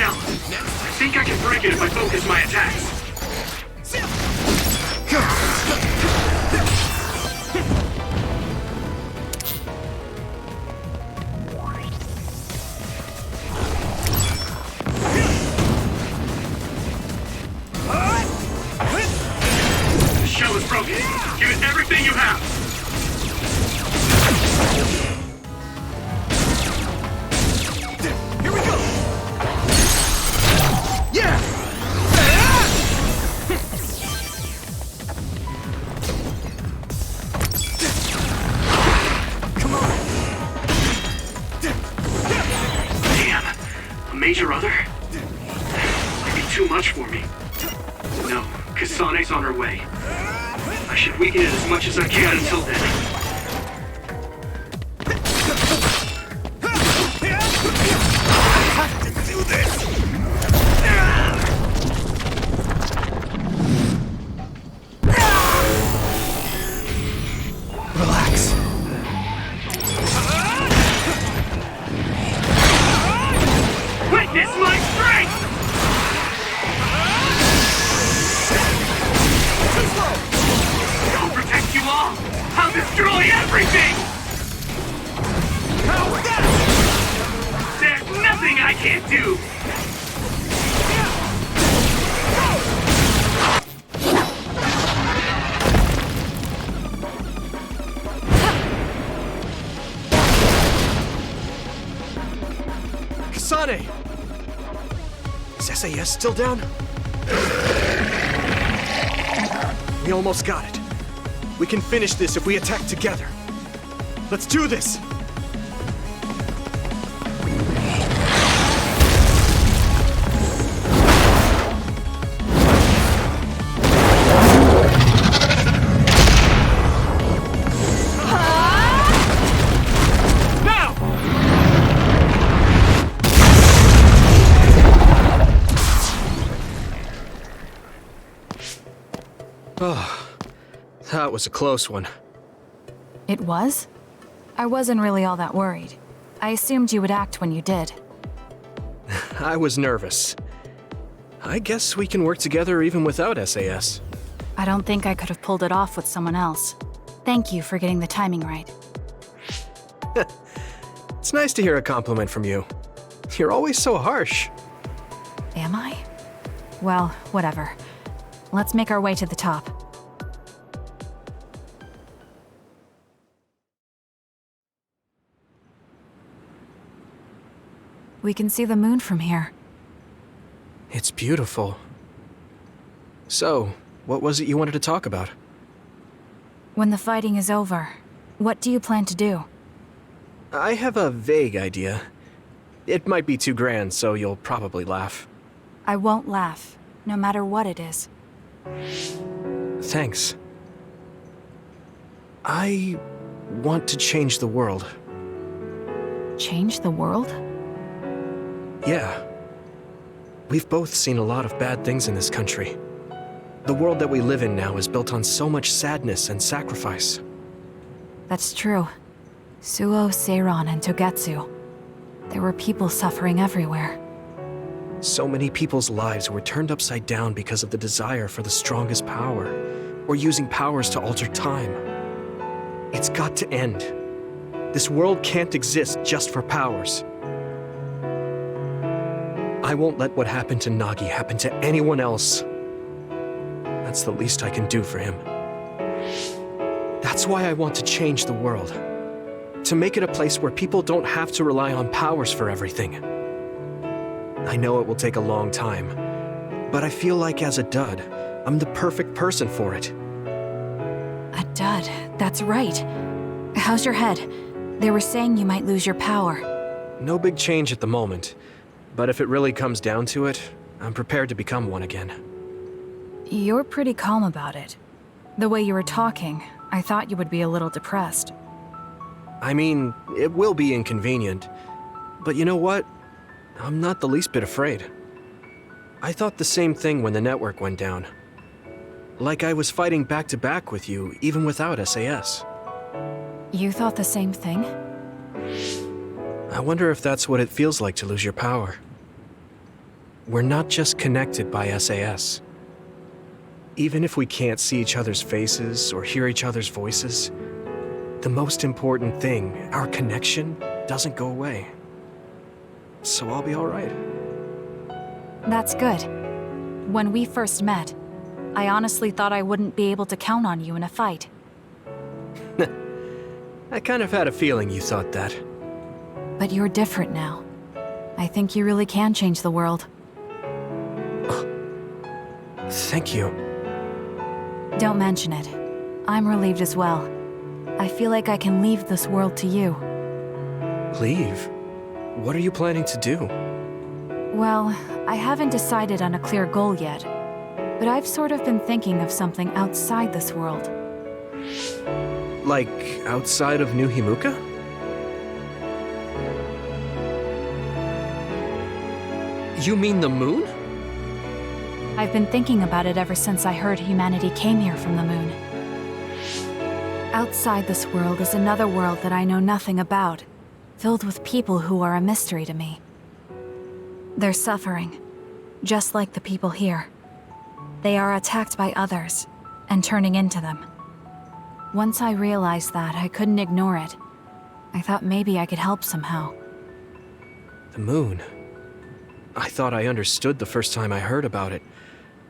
down. I think I can break it if I focus my attacks. The shell is broken. Give it everything you have. Here we go! Yeah! Come on! Damn. A major other? Might be too much for me. No, Kasane's on her way. I should weaken it as much as I can until then. Relax. Witness my strength! I'll protect you all! I'll destroy everything! There's nothing I can't do! Kasane! Is SAS still down? We almost got it. We can finish this if we attack together. Let's do this! Oh, that was a close one. It was? I wasn't really all that worried. I assumed you would act when you did. I was nervous. I guess we can work together even without SAS. I don't think I could have pulled it off with someone else. Thank you for getting the timing right. It's nice to hear a compliment from you. You're always so harsh. Am I? Well, whatever. Let's make our way to the top. We can see the moon from here. It's beautiful. So, what was it you wanted to talk about? When the fighting is over, what do you plan to do? I have a vague idea. It might be too grand, so you'll probably laugh. I won't laugh, no matter what it is. Thanks. I want to change the world. Change the world? Yeah. We've both seen a lot of bad things in this country. The world that we live in now is built on so much sadness and sacrifice. That's true. Suo, Seiran, and Togetsu. There were people suffering everywhere. So many people's lives were turned upside down because of the desire for the strongest power, or using powers to alter time. It's got to end. This world can't exist just for powers. I won't let what happened to Nagi happen to anyone else. That's the least I can do for him. That's why I want to change the world. To make it a place where people don't have to rely on powers for everything. I know it will take a long time, but I feel like as a dud, I'm the perfect person for it. A dud, that's right. How's your head? They were saying you might lose your power. No big change at the moment, but if it really comes down to it, I'm prepared to become one again. You're pretty calm about it. The way you were talking, I thought you would be a little depressed. I mean, it will be inconvenient, but you know what? I'm not the least bit afraid. I thought the same thing when the network went down. Like I was fighting back-to-back with you, even without SAS. You thought the same thing? I wonder if that's what it feels like to lose your power. we're not just connected by SAS. Even if we can't see each other's faces or hear each other's voices, the most important thing, our connection, doesn't go away. So I'll be all right. That's good. When we first met, I honestly thought I wouldn't be able to count on you in a fight. I kind of had a feeling you thought that. But you're different now. I think you really can change the world. Thank you. Don't mention it. I'm relieved as well. I feel like I can leave this world to you. Leave? What are you planning to do? Well, I haven't decided on a clear goal yet, but I've sort of been thinking of something outside this world. Like, outside of New Himuka? You mean the moon? I've been thinking about it ever since I heard humanity came here from the moon. Outside this world is another world that I know nothing about, filled with people who are a mystery to me. They're suffering, just like the people here. They are attacked by others, and turning into them. Once I realized that, I couldn't ignore it. I thought maybe I could help somehow. The moon. I thought I understood the first time I heard about it,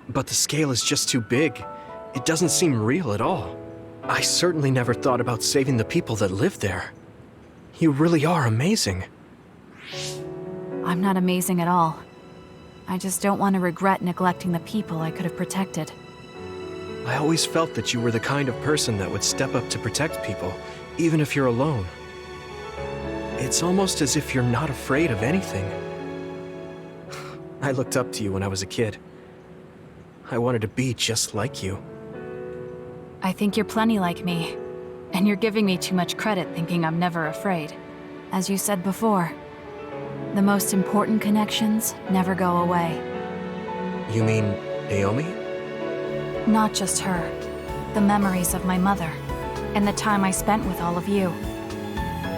but the scale is just too big. It doesn't seem real at all. I certainly never thought about saving the people that live there. You really are amazing. I'm not amazing at all. I just don't want to regret neglecting the people I could have protected. I always felt that you were the kind of person that would step up to protect people, even if you're alone. It's almost as if you're not afraid of anything. I looked up to you when I was a kid. I wanted to be just like you. I think you're plenty like me, and you're giving me too much credit thinking I'm never afraid. As you said before, the most important connections never go away. You mean Naomi? Not just her. The memories of my mother, and the time I spent with all of you.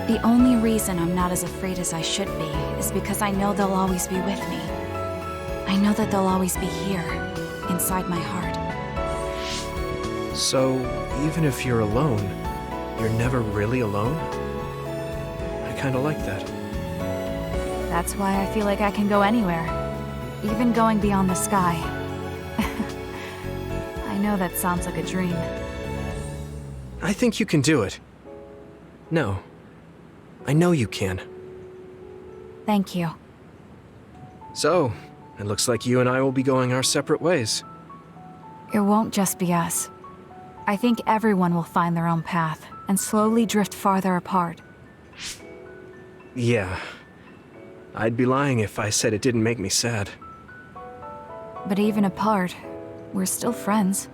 The only reason I'm not as afraid as I should be is because I know they'll always be with me. I know that they'll always be here, inside my heart. So, even if you're alone, you're never really alone? I kinda like that. That's why I feel like I can go anywhere, even going beyond the sky. I know that sounds like a dream. I think you can do it. No. I know you can. Thank you. So, it looks like you and I will be going our separate ways. It won't just be us. I think everyone will find their own path and slowly drift farther apart. Yeah. I'd be lying if I said it didn't make me sad. But even apart, we're still friends.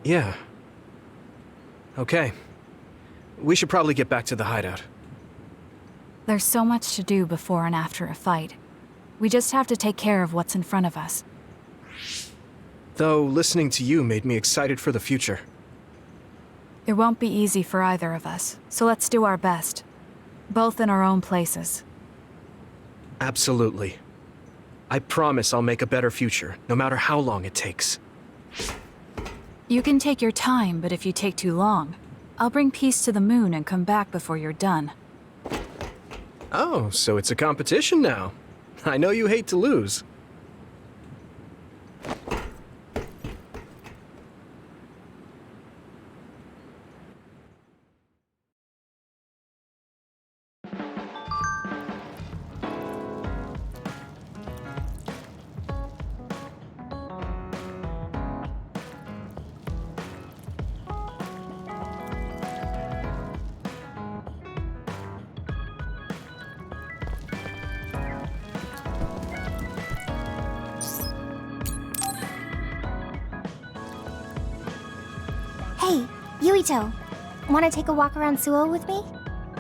Yeah. Okay. We should probably get back to the hideout. There's so much to do before and after a fight. We just have to take care of what's in front of us. Though, listening to you made me excited for the future. It won't be easy for either of us, so let's do our best. Both in our own places. Absolutely. I promise I'll make a better future, no matter how long it takes. You can take your time, but if you take too long, I'll bring peace to the moon and come back before you're done. Oh, so it's a competition now. I know you hate to lose. Hey, Yuito. Want to take a walk around Suo with me?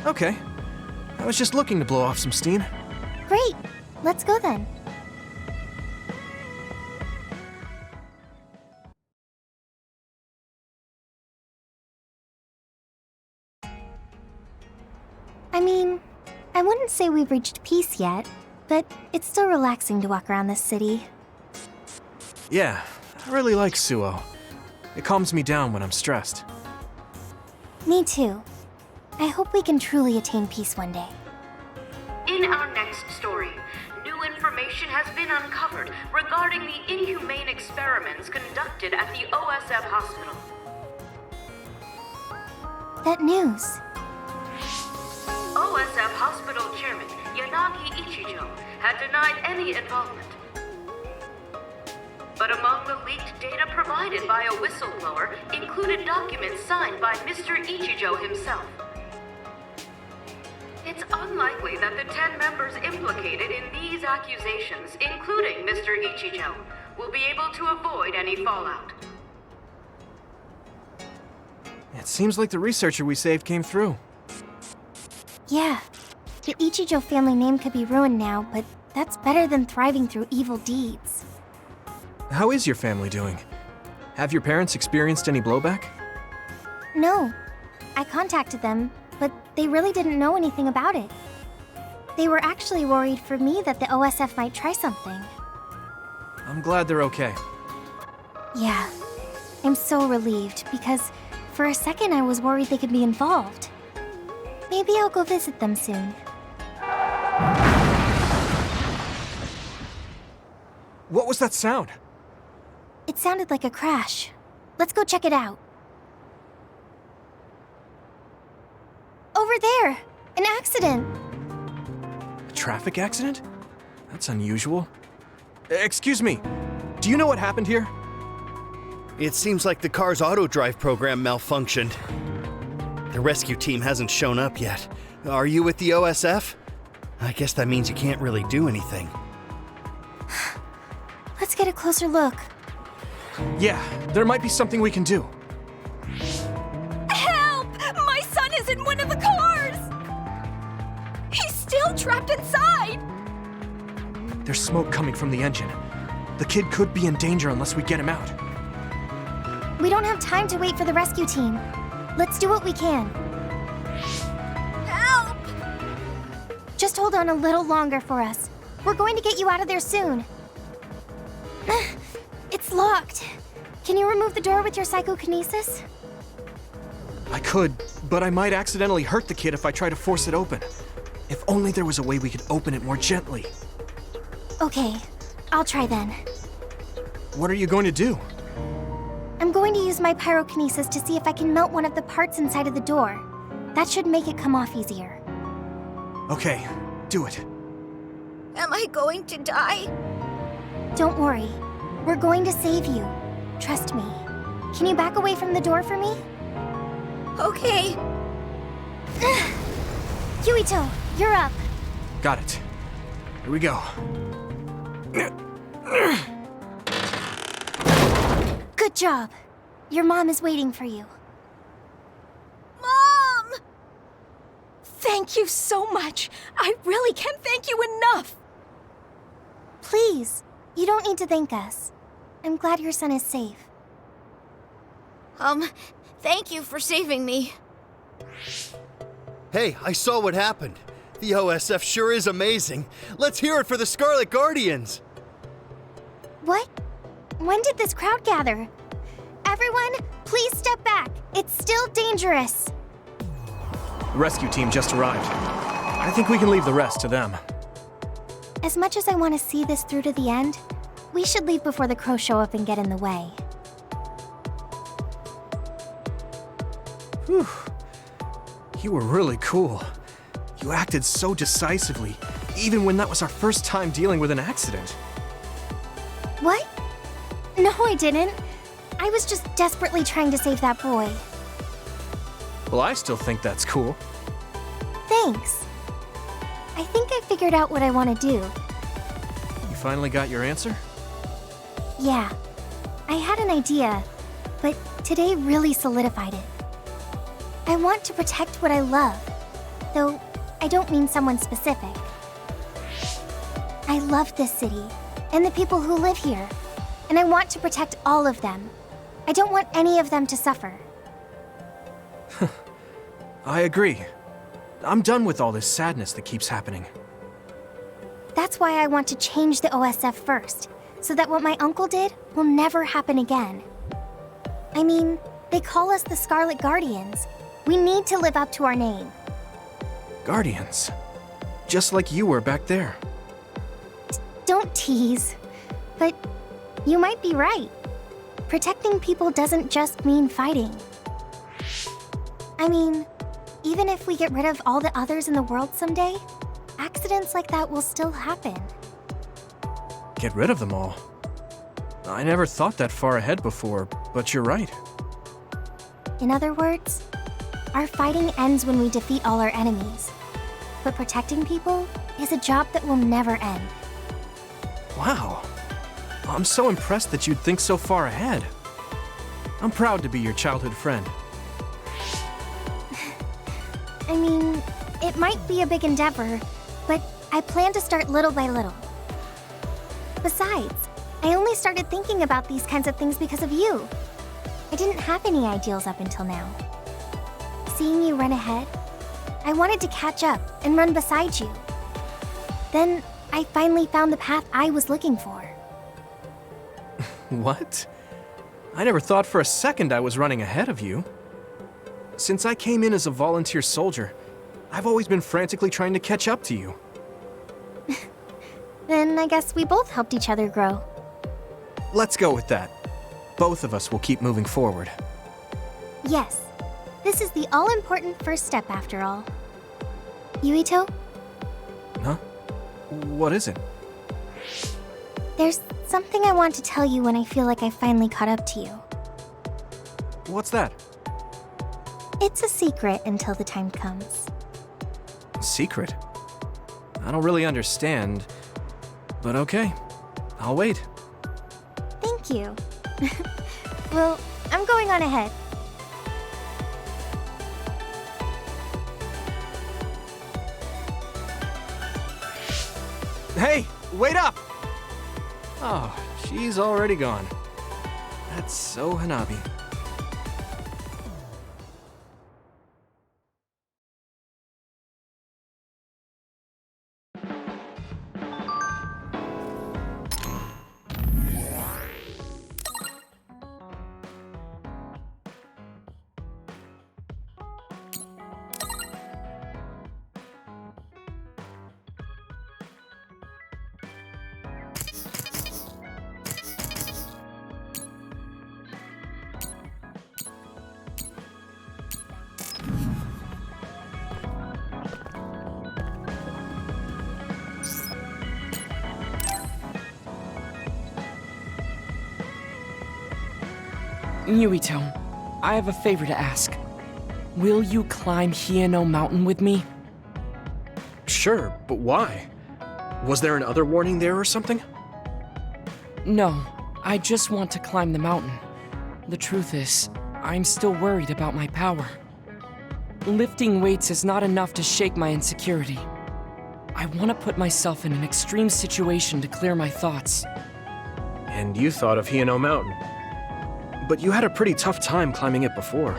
Okay. I was just looking to blow off some steam. Great. Let's go then. I mean, I wouldn't say we've reached peace yet, but it's still relaxing to walk around this city. Yeah, I really like Suo. It calms me down when I'm stressed. Me too. I hope we can truly attain peace one day. In our next story, new information has been uncovered regarding the inhumane experiments conducted at the OSF hospital. That news. OSF hospital chairman Yanagi Ichijo had denied any involvement. But among the leaked data provided by a whistleblower included documents signed by Mr. Ichijo himself. It's unlikely that the 10 members implicated in these accusations, including Mr. Ichijo, will be able to avoid any fallout. It seems like the researcher we saved came through. Yeah, the Ichijo family name could be ruined now, but that's better than thriving through evil deeds. How is your family doing? Have your parents experienced any blowback? No, I contacted them, but they really didn't know anything about it. They were actually worried for me that the OSF might try something. I'm glad they're okay. Yeah, I'm so relieved because for a second I was worried they could be involved. Maybe I'll go visit them soon. What was that sound? It sounded like a crash. Let's go check it out. Over there! An accident! A traffic accident? That's unusual. Excuse me, do you know what happened here? It seems like the car's auto-drive program malfunctioned. The rescue team hasn't shown up yet. Are you with the OSF? I guess that means you can't really do anything. Let's get a closer look. Yeah, there might be something we can do. Help! My son is in one of the cars! He's still trapped inside! There's smoke coming from the engine. The kid could be in danger unless we get him out. We don't have time to wait for the rescue team. Let's do what we can. Help! Just hold on a little longer for us. We're going to get you out of there soon. It's locked. Can you remove the door with your psychokinesis? I could, but I might accidentally hurt the kid if I try to force it open. If only there was a way we could open it more gently. Okay, I'll try then. What are you going to do? I'm going to use my pyrokinesis to see if I can melt one of the parts inside of the door. That should make it come off easier. Okay, do it. Am I going to die? Don't worry. We're going to save you. Trust me. Can you back away from the door for me? Okay. Yuito, you're up. Got it. Here we go. Good job. Your mom is waiting for you. Mom! Thank you so much. I really can't thank you enough. Please, you don't need to thank us. I'm glad your son is safe. Thank you for saving me. Hey, I saw what happened. The OSF sure is amazing. Let's hear it for the Scarlet Guardians. What? When did this crowd gather? Everyone, please step back. It's still dangerous. The rescue team just arrived. I think we can leave the rest to them. As much as I want to see this through to the end, we should leave before the crows show up and get in the way. Whew. You were really cool. You acted so decisively, even when that was our first time dealing with an accident. What? No, I didn't. I was just desperately trying to save that boy. Well, I still think that's cool. Thanks. I think I figured out what I want to do. You finally got your answer? Yeah. I had an idea, but today really solidified it. I want to protect what I love, though I don't mean someone specific. I love this city, and the people who live here, and I want to protect all of them. I don't want any of them to suffer. I agree. I'm done with all this sadness that keeps happening. That's why I want to change the OSF first, so that what my uncle did will never happen again. I mean, they call us the Scarlet Guardians. We need to live up to our name. Guardians. Just like you were back there. Don't tease. But you might be right. Protecting people doesn't just mean fighting. I mean, even if we get rid of all the others in the world someday, accidents like that will still happen. Get rid of them all. I never thought that far ahead before, but you're right. In other words, our fighting ends when we defeat all our enemies. But protecting people is a job that will never end. Wow. I'm so impressed that you'd think so far ahead. I'm proud to be your childhood friend. I mean, it might be a big endeavor, but I plan to start little by little. Besides, I only started thinking about these kinds of things because of you. I didn't have any ideals up until now. Seeing you run ahead, I wanted to catch up and run beside you. Then I finally found the path I was looking for. What? I never thought for a second I was running ahead of you. Since I came in as a volunteer soldier, I've always been frantically trying to catch up to you. Then I guess we both helped each other grow. Let's go with that. Both of us will keep moving forward. Yes. This is the all-important first step after all. Yuito? Huh? What is it? There's something I want to tell you when I feel like I finally caught up to you. What's that? It's a secret until the time comes. Secret? I don't really understand, but okay. I'll wait. Thank you. Well, I'm going on ahead. Hey, wait up! Oh, she's already gone. That's so Hanabi. Yuito, I have a favor to ask. Will you climb Hieno Mountain with me? Sure, but why? Was there another warning there or something? No, I just want to climb the mountain. The truth is, I'm still worried about my power. Lifting weights is not enough to shake my insecurity. I want to put myself in an extreme situation to clear my thoughts. And you thought of Hieno Mountain. But you had a pretty tough time climbing it before.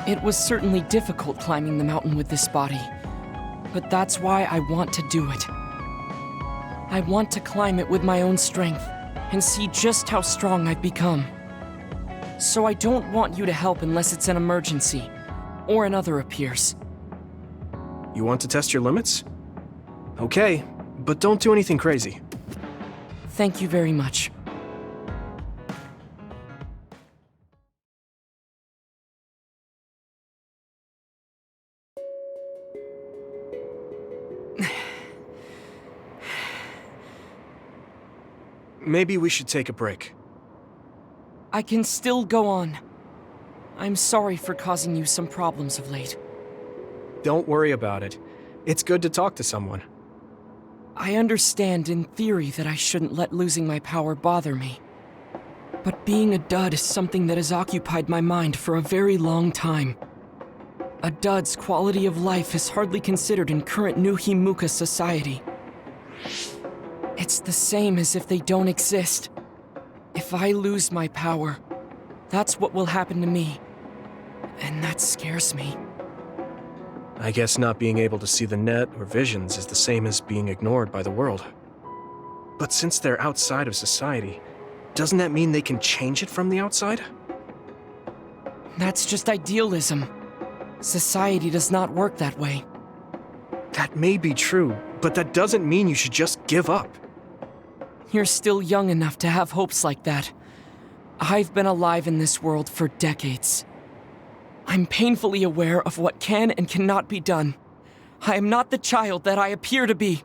It was certainly difficult climbing the mountain with this body, but that's why I want to do it. I want to climb it with my own strength and see just how strong I've become. So I don't want you to help unless it's an emergency, or another appears. You want to test your limits? Okay, but don't do anything crazy. Thank you very much. Maybe we should take a break. I can still go on. I'm sorry for causing you some problems of late. Don't worry about it. It's good to talk to someone. I understand in theory that I shouldn't let losing my power bother me. But being a dud is something that has occupied my mind for a very long time. A dud's quality of life is hardly considered in current New Himuka society. It's the same as if they don't exist. If I lose my power, that's what will happen to me. And that scares me. I guess not being able to see the net or visions is the same as being ignored by the world. But since they're outside of society, doesn't that mean they can change it from the outside? That's just idealism. Society does not work that way. That may be true, but that doesn't mean you should just give up. You're still young enough to have hopes like that. I've been alive in this world for decades. I'm painfully aware of what can and cannot be done. I am not the child that I appear to be.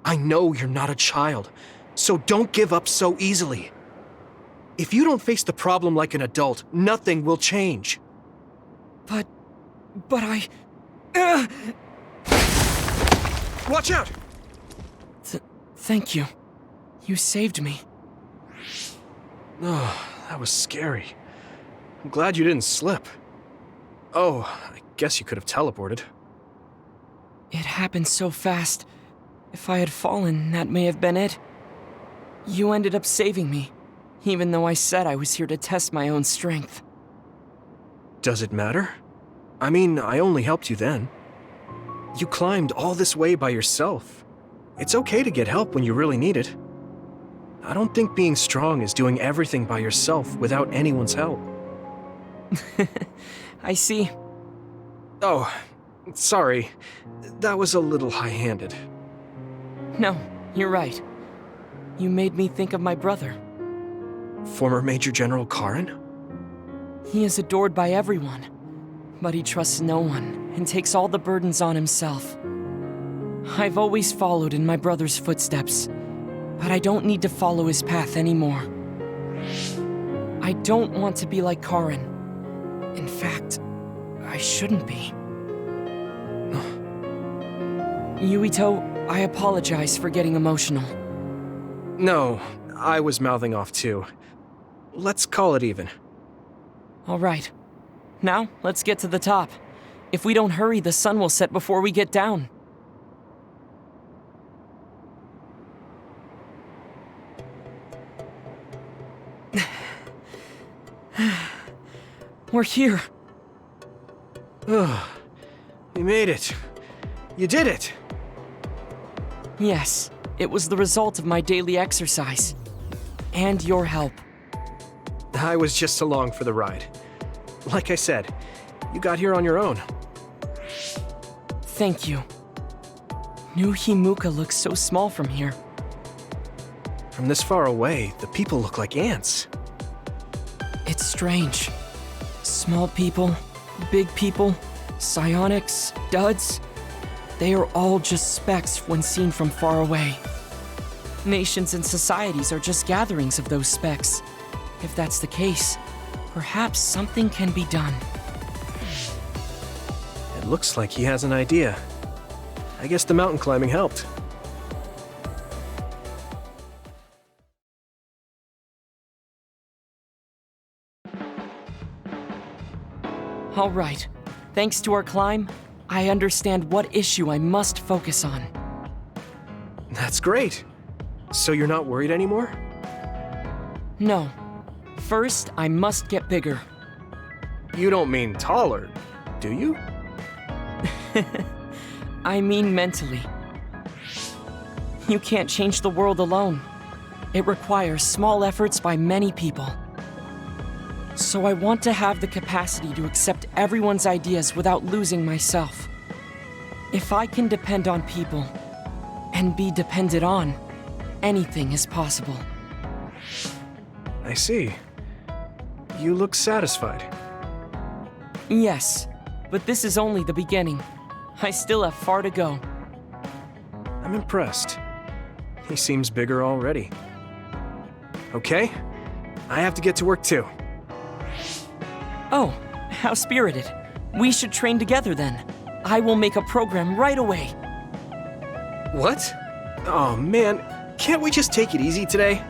I know you're not a child, so don't give up so easily. If you don't face the problem like an adult, nothing will change. But I... Watch out! Thank you. You saved me. Oh, that was scary. I'm glad you didn't slip. Oh, I guess you could have teleported. It happened so fast. If I had fallen, that may have been it. You ended up saving me, even though I said I was here to test my own strength. Does it matter? I mean, I only helped you then. You climbed all this way by yourself. It's okay to get help when you really need it. I don't think being strong is doing everything by yourself without anyone's help. I see. Oh, sorry. That was a little high-handed. No, you're right. You made me think of my brother. Former Major General Karin? He is adored by everyone, but he trusts no one and takes all the burdens on himself. I've always followed in my brother's footsteps, but I don't need to follow his path anymore. I don't want to be like Karin. In fact, I shouldn't be. Yuito, I apologize for getting emotional. No, I was mouthing off too. Let's call it even. All right. Now, let's get to the top. If we don't hurry, the sun will set before we get down. We're here. Oh, you made it. You did it. Yes, it was the result of my daily exercise. And your help. I was just along for the ride. Like I said, you got here on your own. Thank you. New Himuka looks so small from here. From this far away, the people look like ants. It's strange. Small people, big people, psionics, duds. They are all just specks when seen from far away. Nations and societies are just gatherings of those specks. If that's the case, perhaps something can be done. It looks like he has an idea. I guess the mountain climbing helped. All right. Thanks to our climb, I understand what issue I must focus on. That's great. So you're not worried anymore? No. First, I must get bigger. You don't mean taller, do you? I mean mentally. You can't change the world alone. It requires small efforts by many people. So I want to have the capacity to accept everyone's ideas without losing myself. If I can depend on people, and be depended on, anything is possible. I see. You look satisfied. Yes, but this is only the beginning. I still have far to go. I'm impressed. He seems bigger already. Okay, I have to get to work too. Oh, how spirited. We should train together then. I will make a program right away. What? Oh man, can't we just take it easy today?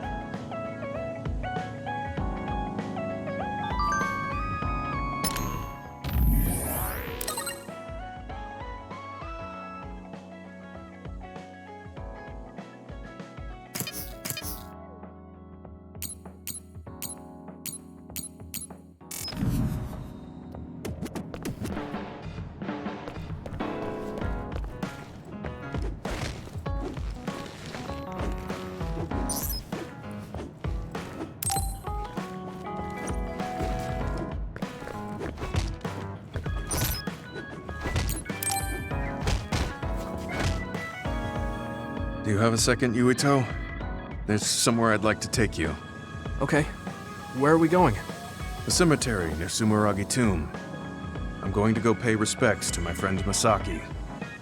Do you have a second, Yuito? There's somewhere I'd like to take you. Okay. Where are we going? The cemetery near Sumeragi Tomb. I'm going to go pay respects to my friend Masaki.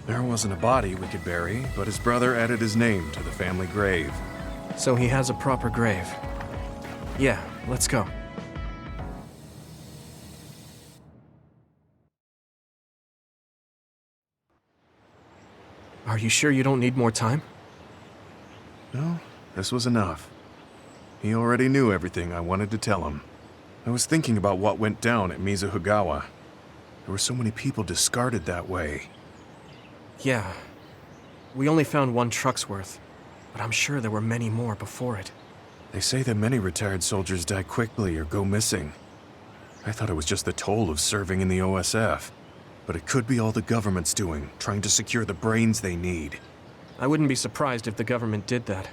There wasn't a body we could bury, but his brother added his name to the family grave. So he has a proper grave. Yeah, let's go. Are you sure you don't need more time? No, this was enough. He already knew everything I wanted to tell him. I was thinking about what went down at Mizuhigawa. There were so many people discarded that way. Yeah. We only found one truck's worth, but I'm sure there were many more before it. They say that many retired soldiers die quickly or go missing. I thought it was just the toll of serving in the OSF. But it could be all the government's doing, trying to secure the brains they need. I wouldn't be surprised if the government did that.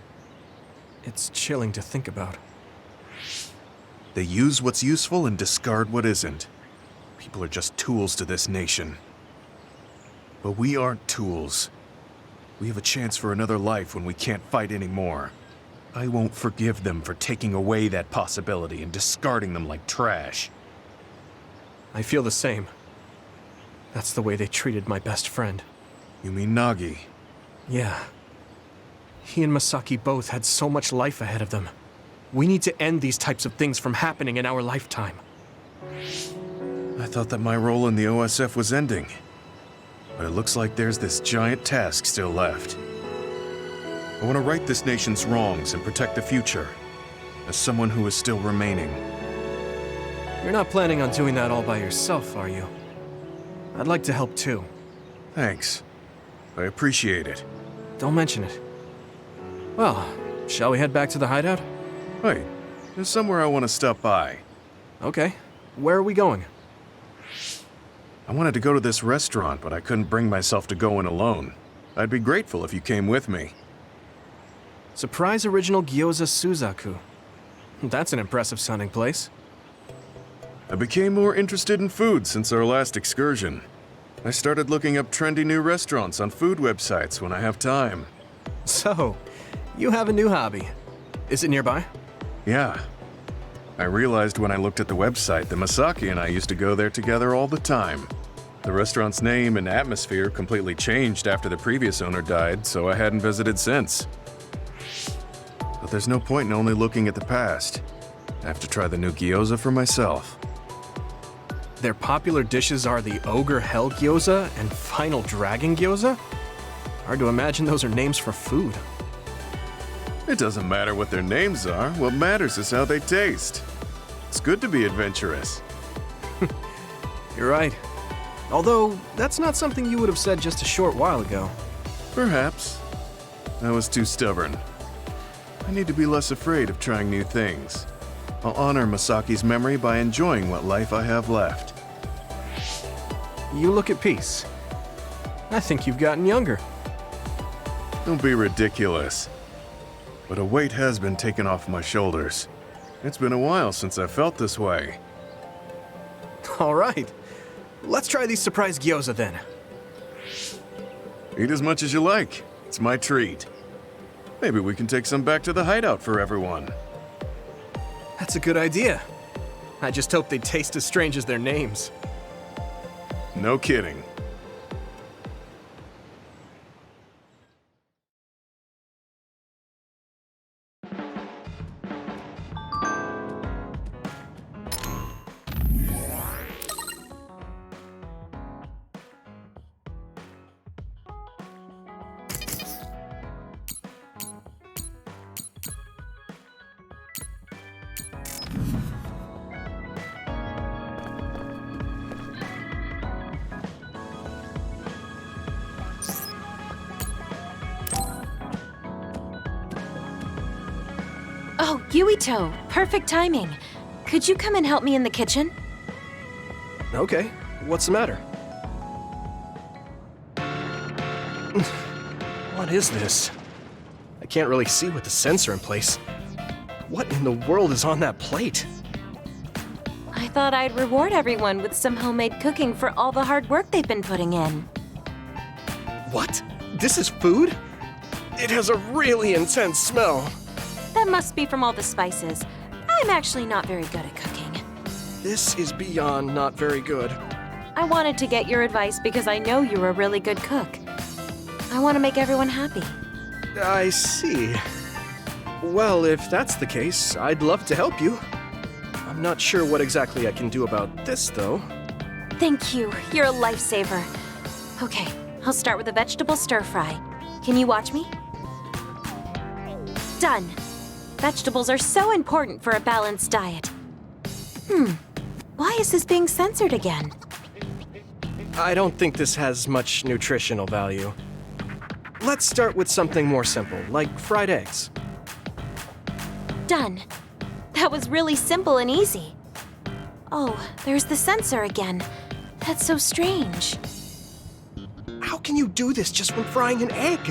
It's chilling to think about. They use what's useful and discard what isn't. People are just tools to this nation. But we aren't tools. We have a chance for another life when we can't fight anymore. I won't forgive them for taking away that possibility and discarding them like trash. I feel the same. That's the way they treated my best friend. You mean Nagi? Yeah. He and Masaki both had so much life ahead of them. We need to end these types of things from happening in our lifetime. I thought that my role in the OSF was ending. But it looks like there's this giant task still left. I want to right this nation's wrongs and protect the future, as someone who is still remaining. You're not planning on doing that all by yourself, are you? I'd like to help too. Thanks. I appreciate it. Don't mention it. Well, shall we head back to the hideout? Wait, there's somewhere I want to stop by. Okay. Where are we going? I wanted to go to this restaurant, but I couldn't bring myself to go in alone. I'd be grateful if you came with me. Surprise Original Gyoza Suzaku. That's an impressive sounding place. I became more interested in food since our last excursion. I started looking up trendy new restaurants on food websites when I have time. So, you have a new hobby. Is it nearby? Yeah. I realized when I looked at the website that Masaki and I used to go there together all the time. The restaurant's name and atmosphere completely changed after the previous owner died, so I hadn't visited since. But there's no point in only looking at the past. I have to try the new gyoza for myself. Their popular dishes are the Ogre Hell Gyoza and Final Dragon Gyoza? Hard to imagine those are names for food. It doesn't matter what their names are. What matters is how they taste. It's good to be adventurous. You're right. Although, that's not something you would have said just a short while ago. Perhaps. I was too stubborn. I need to be less afraid of trying new things. I'll honor Masaki's memory by enjoying what life I have left. You look at peace. I think you've gotten younger. Don't be ridiculous. But a weight has been taken off my shoulders. It's been a while since I felt this way. All right. Let's try these surprise gyoza then. Eat as much as you like. It's my treat. Maybe we can take some back to the hideout for everyone. That's a good idea. I just hope they taste as strange as their names. No kidding. Oh, Yuito, perfect timing. Could you come and help me in the kitchen? Okay, what's the matter? What is this? I can't really see with the sensor in place. What in the world is on that plate? I thought I'd reward everyone with some homemade cooking for all the hard work they've been putting in. What? This is food? It has a really intense smell. That must be from all the spices. I'm actually not very good at cooking. This is beyond not very good. I wanted to get your advice because I know you're a really good cook. I want to make everyone happy. I see. Well, if that's the case, I'd love to help you. I'm not sure what exactly I can do about this, though. Thank you. You're a lifesaver. Okay, I'll start with a vegetable stir-fry. Can you watch me? Done. Vegetables are so important for a balanced diet. Why is this being censored again? I don't think this has much nutritional value. Let's start with something more simple, like fried eggs. Done. That was really simple and easy. Oh, there's the censor again. That's so strange. How can you do this just when frying an egg?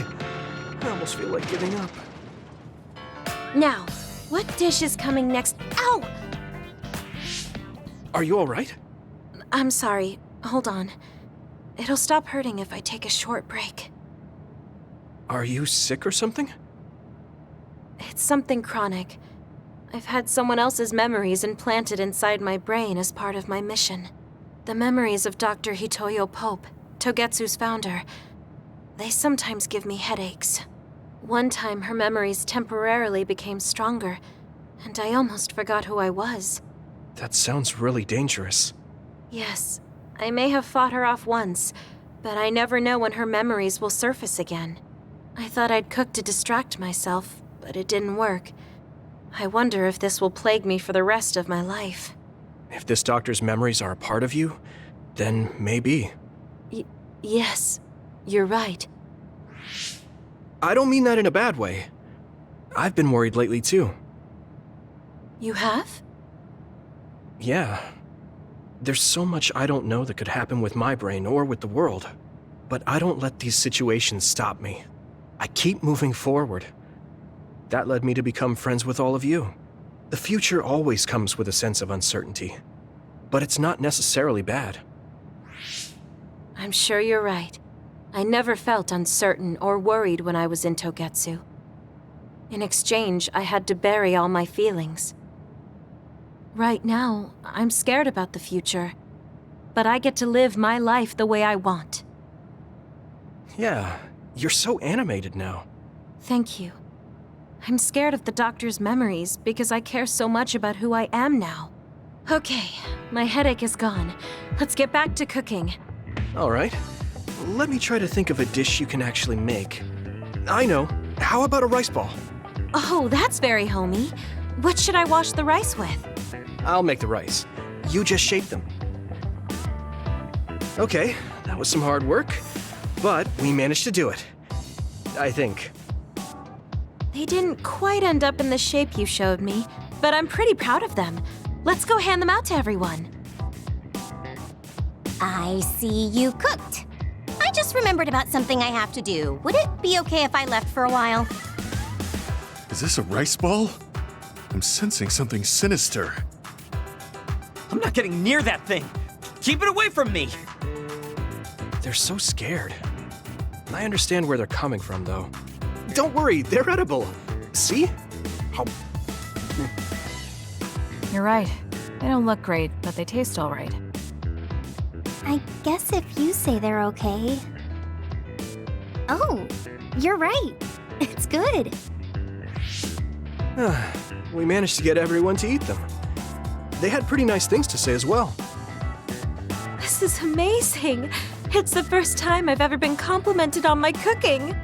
I almost feel like giving up. Now, what dish is coming next? Ow! Are you all right? I'm sorry. Hold on. It'll stop hurting if I take a short break. Are you sick or something? It's something chronic. I've had someone else's memories implanted inside my brain as part of my mission. The memories of Dr. Hitoyo Pope, Togetsu's founder. They sometimes give me headaches. One time her memories temporarily became stronger, and I almost forgot who I was. That sounds really dangerous. Yes, I may have fought her off once, but I never know when her memories will surface again. I thought I'd cook to distract myself, but it didn't work. I wonder if this will plague me for the rest of my life. If this doctor's memories are a part of you, then maybe. Yes, you're right. I don't mean that in a bad way. I've been worried lately too. You have? Yeah. There's so much I don't know that could happen with my brain or with the world. But I don't let these situations stop me. I keep moving forward. That led me to become friends with all of you. The future always comes with a sense of uncertainty. But it's not necessarily bad. I'm sure you're right. I never felt uncertain or worried when I was in Togetsu. In exchange, I had to bury all my feelings. Right now, I'm scared about the future. But I get to live my life the way I want. Yeah, you're so animated now. Thank you. I'm scared of the doctor's memories because I care so much about who I am now. Okay, my headache is gone. Let's get back to cooking. All right. Let me try to think of a dish you can actually make. I know. How about a rice ball? Oh, that's very homey. What should I wash the rice with? I'll make the rice. You just shape them. Okay, that was some hard work, but we managed to do it. I think. They didn't quite end up in the shape you showed me, but I'm pretty proud of them. Let's go hand them out to everyone. I see you cooked. I just remembered about something I have to do. Would it be okay if I left for a while? Is this a rice ball? I'm sensing something sinister. I'm not getting near that thing. Keep it away from me. They're so scared. I understand where they're coming from, though. Don't worry, they're edible. See? How... You're right. They don't look great, but they taste all right. I guess if you say they're okay. Oh, you're right. It's good. We managed to get everyone to eat them. They had pretty nice things to say as well. This is amazing. It's the first time I've ever been complimented on my cooking.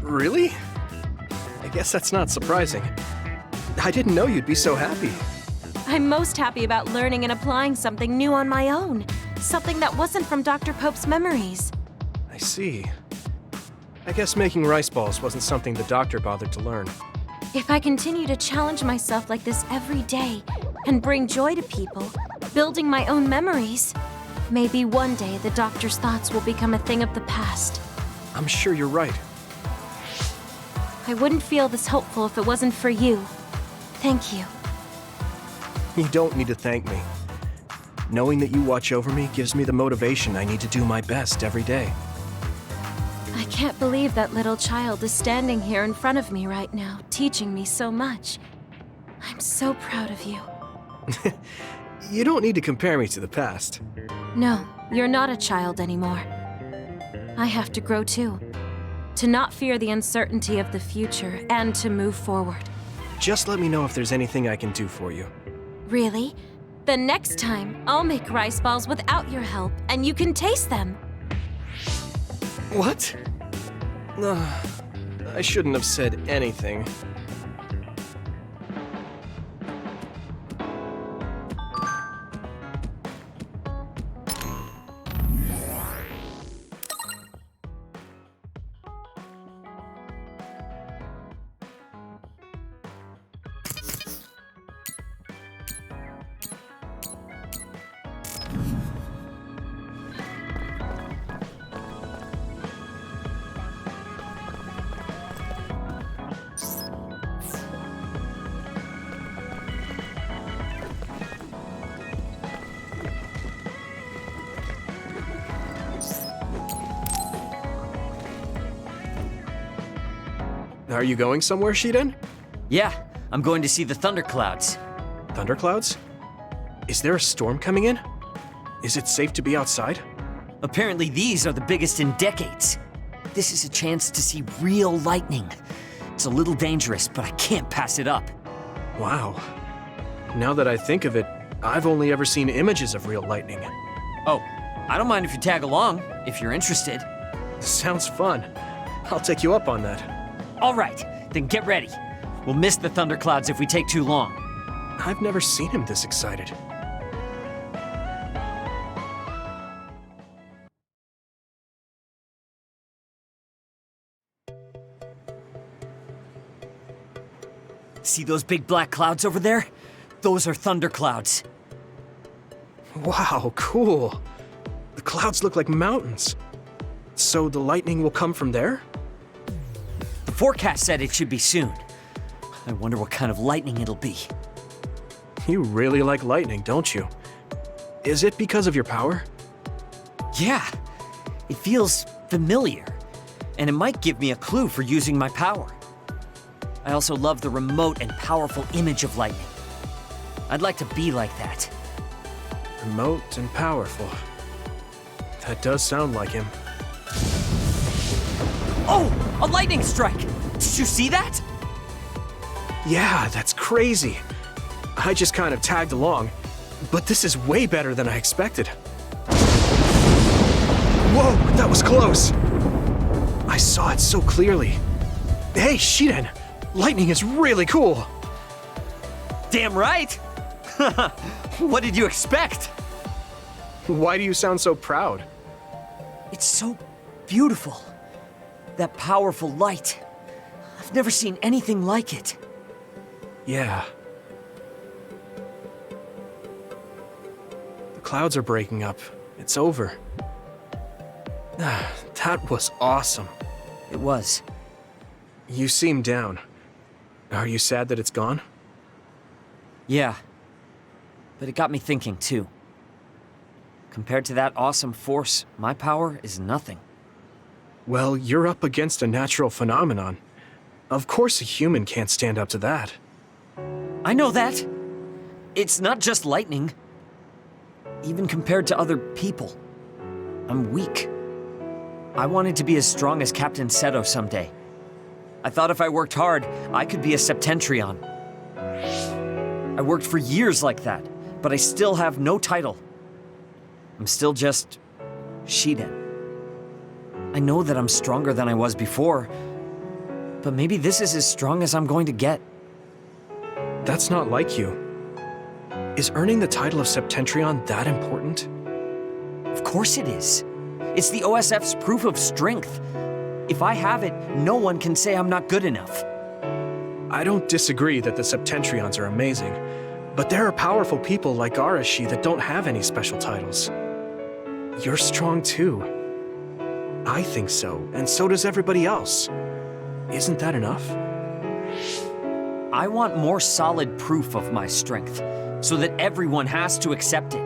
Really? I guess that's not surprising. I didn't know you'd be so happy. I'm most happy about learning and applying something new on my own. Something that wasn't from Dr. Pope's memories. I see. I guess making rice balls wasn't something the doctor bothered to learn. If I continue to challenge myself like this every day and bring joy to people, building my own memories, maybe one day the doctor's thoughts will become a thing of the past. I'm sure you're right. I wouldn't feel this hopeful if it wasn't for you. Thank you. You don't need to thank me. Knowing that you watch over me gives me the motivation I need to do my best every day. I can't believe that little child is standing here in front of me right now, teaching me so much. I'm so proud of you. You don't need to compare me to the past. No, you're not a child anymore. I have to grow too. To not fear the uncertainty of the future and to move forward. Just let me know if there's anything I can do for you. Really? Then next time, I'll make rice balls without your help, and you can taste them. What? I shouldn't have said anything. Are you going somewhere, Shiden? Yeah, I'm going to see the thunderclouds. Thunderclouds? Is there a storm coming in? Is it safe to be outside? Apparently these are the biggest in decades. This is a chance to see real lightning. It's a little dangerous, but I can't pass it up. Wow. Now that I think of it, I've only ever seen images of real lightning. Oh, I don't mind if you tag along, if you're interested. Sounds fun. I'll take you up on that. All right, then get ready. We'll miss the thunderclouds if we take too long. I've never seen him this excited. See those big black clouds over there? Those are thunderclouds. Wow, cool. The clouds look like mountains. So the lightning will come from there? The forecast said it should be soon. I wonder what kind of lightning it'll be. You really like lightning, don't you? Is it because of your power? Yeah, it feels familiar, and it might give me a clue for using my power. I also love the remote and powerful image of lightning. I'd like to be like that. Remote and powerful. That does sound like him. Oh, a lightning strike! Did you see that? Yeah, that's crazy. I just kind of tagged along, but this is way better than I expected. Whoa, that was close. I saw it so clearly. Hey, Shiden, lightning is really cool. Damn right. What did you expect? Why do you sound so proud? It's so beautiful. That powerful light. I've never seen anything like it. Yeah. The clouds are breaking up. It's over. That was awesome. It was. You seem down. Are you sad that it's gone? Yeah. But it got me thinking, too. Compared to that awesome force, my power is nothing. Well, you're up against a natural phenomenon. Of course a human can't stand up to that. I know that. It's not just lightning. Even compared to other people, I'm weak. I wanted to be as strong as Captain Seto someday. I thought if I worked hard, I could be a Septentrion. I worked for years like that, but I still have no title. I'm still just Shiden. I know that I'm stronger than I was before, but maybe this is as strong as I'm going to get. That's not like you. Is earning the title of Septentrion that important? Of course it is. It's the OSF's proof of strength. If I have it, no one can say I'm not good enough. I don't disagree that the Septentrions are amazing, but there are powerful people like Arashi that don't have any special titles. You're strong too. I think so, and so does everybody else. Isn't that enough? I want more solid proof of my strength, so that everyone has to accept it.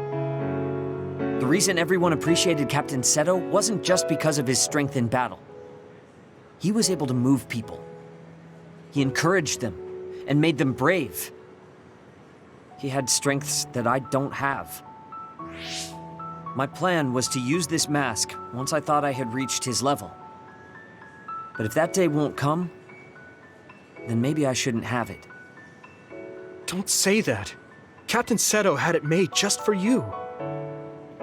The reason everyone appreciated Captain Seto wasn't just because of his strength in battle. He was able to move people. He encouraged them and made them brave. He had strengths that I don't have. My plan was to use this mask once I thought I had reached his level. But if that day won't come, then maybe I shouldn't have it. Don't say that. Captain Seto had it made just for you.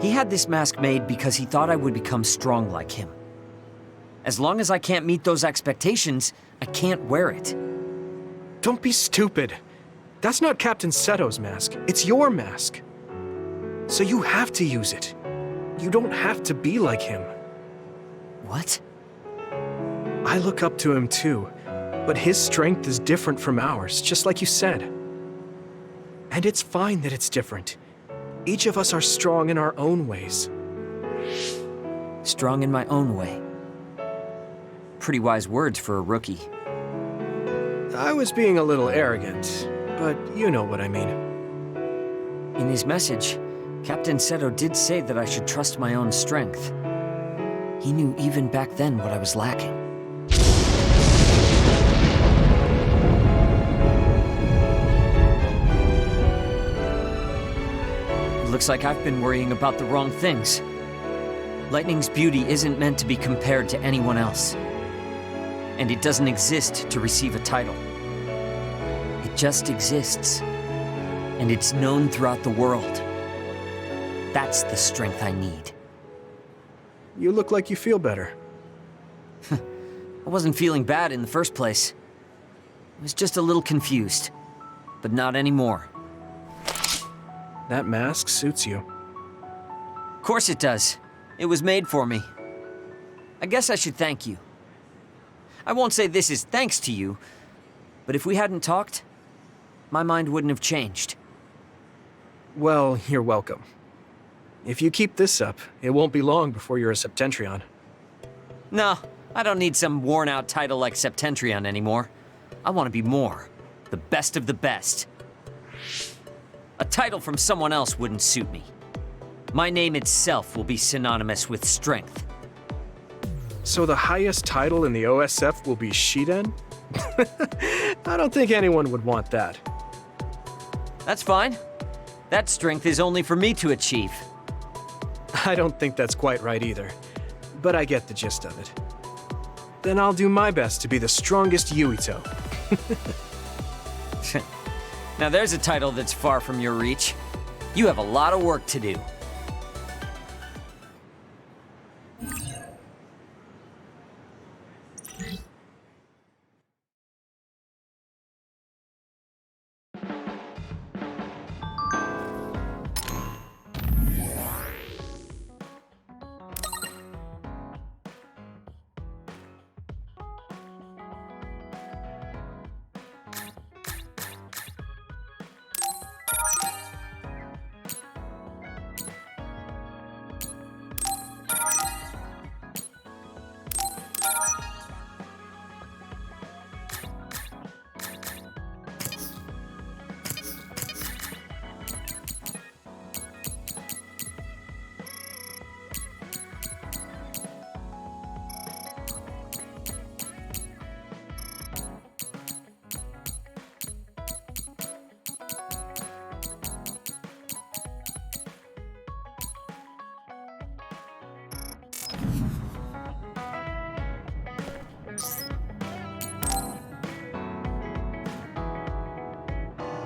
He had this mask made because he thought I would become strong like him. As long as I can't meet those expectations, I can't wear it. Don't be stupid. That's not Captain Seto's mask. It's your mask. So you have to use it. You don't have to be like him. What? I look up to him too, but his strength is different from ours, just like you said. And it's fine that it's different. Each of us are strong in our own ways. Strong in my own way. Pretty wise words for a rookie. I was being a little arrogant, but you know what I mean. In his message, Captain Seto did say that I should trust my own strength. He knew even back then what I was lacking. It looks like I've been worrying about the wrong things. Lightning's beauty isn't meant to be compared to anyone else. And it doesn't exist to receive a title. It just exists. And it's known throughout the world. That's the strength I need. You look like you feel better. I wasn't feeling bad in the first place. I was just a little confused. But not anymore. That mask suits you. Of course it does. It was made for me. I guess I should thank you. I won't say this is thanks to you, but if we hadn't talked, my mind wouldn't have changed. Well, you're welcome. If you keep this up, it won't be long before you're a Septentrion. No, I don't need some worn-out title like Septentrion anymore. I want to be more. The best of the best. A title from someone else wouldn't suit me. My name itself will be synonymous with strength. So the highest title in the OSF will be Shiden? I don't think anyone would want that. That's fine. That strength is only for me to achieve. I don't think that's quite right either, but I get the gist of it. Then I'll do my best to be the strongest Yuito. Now there's a title that's far from your reach. You have a lot of work to do.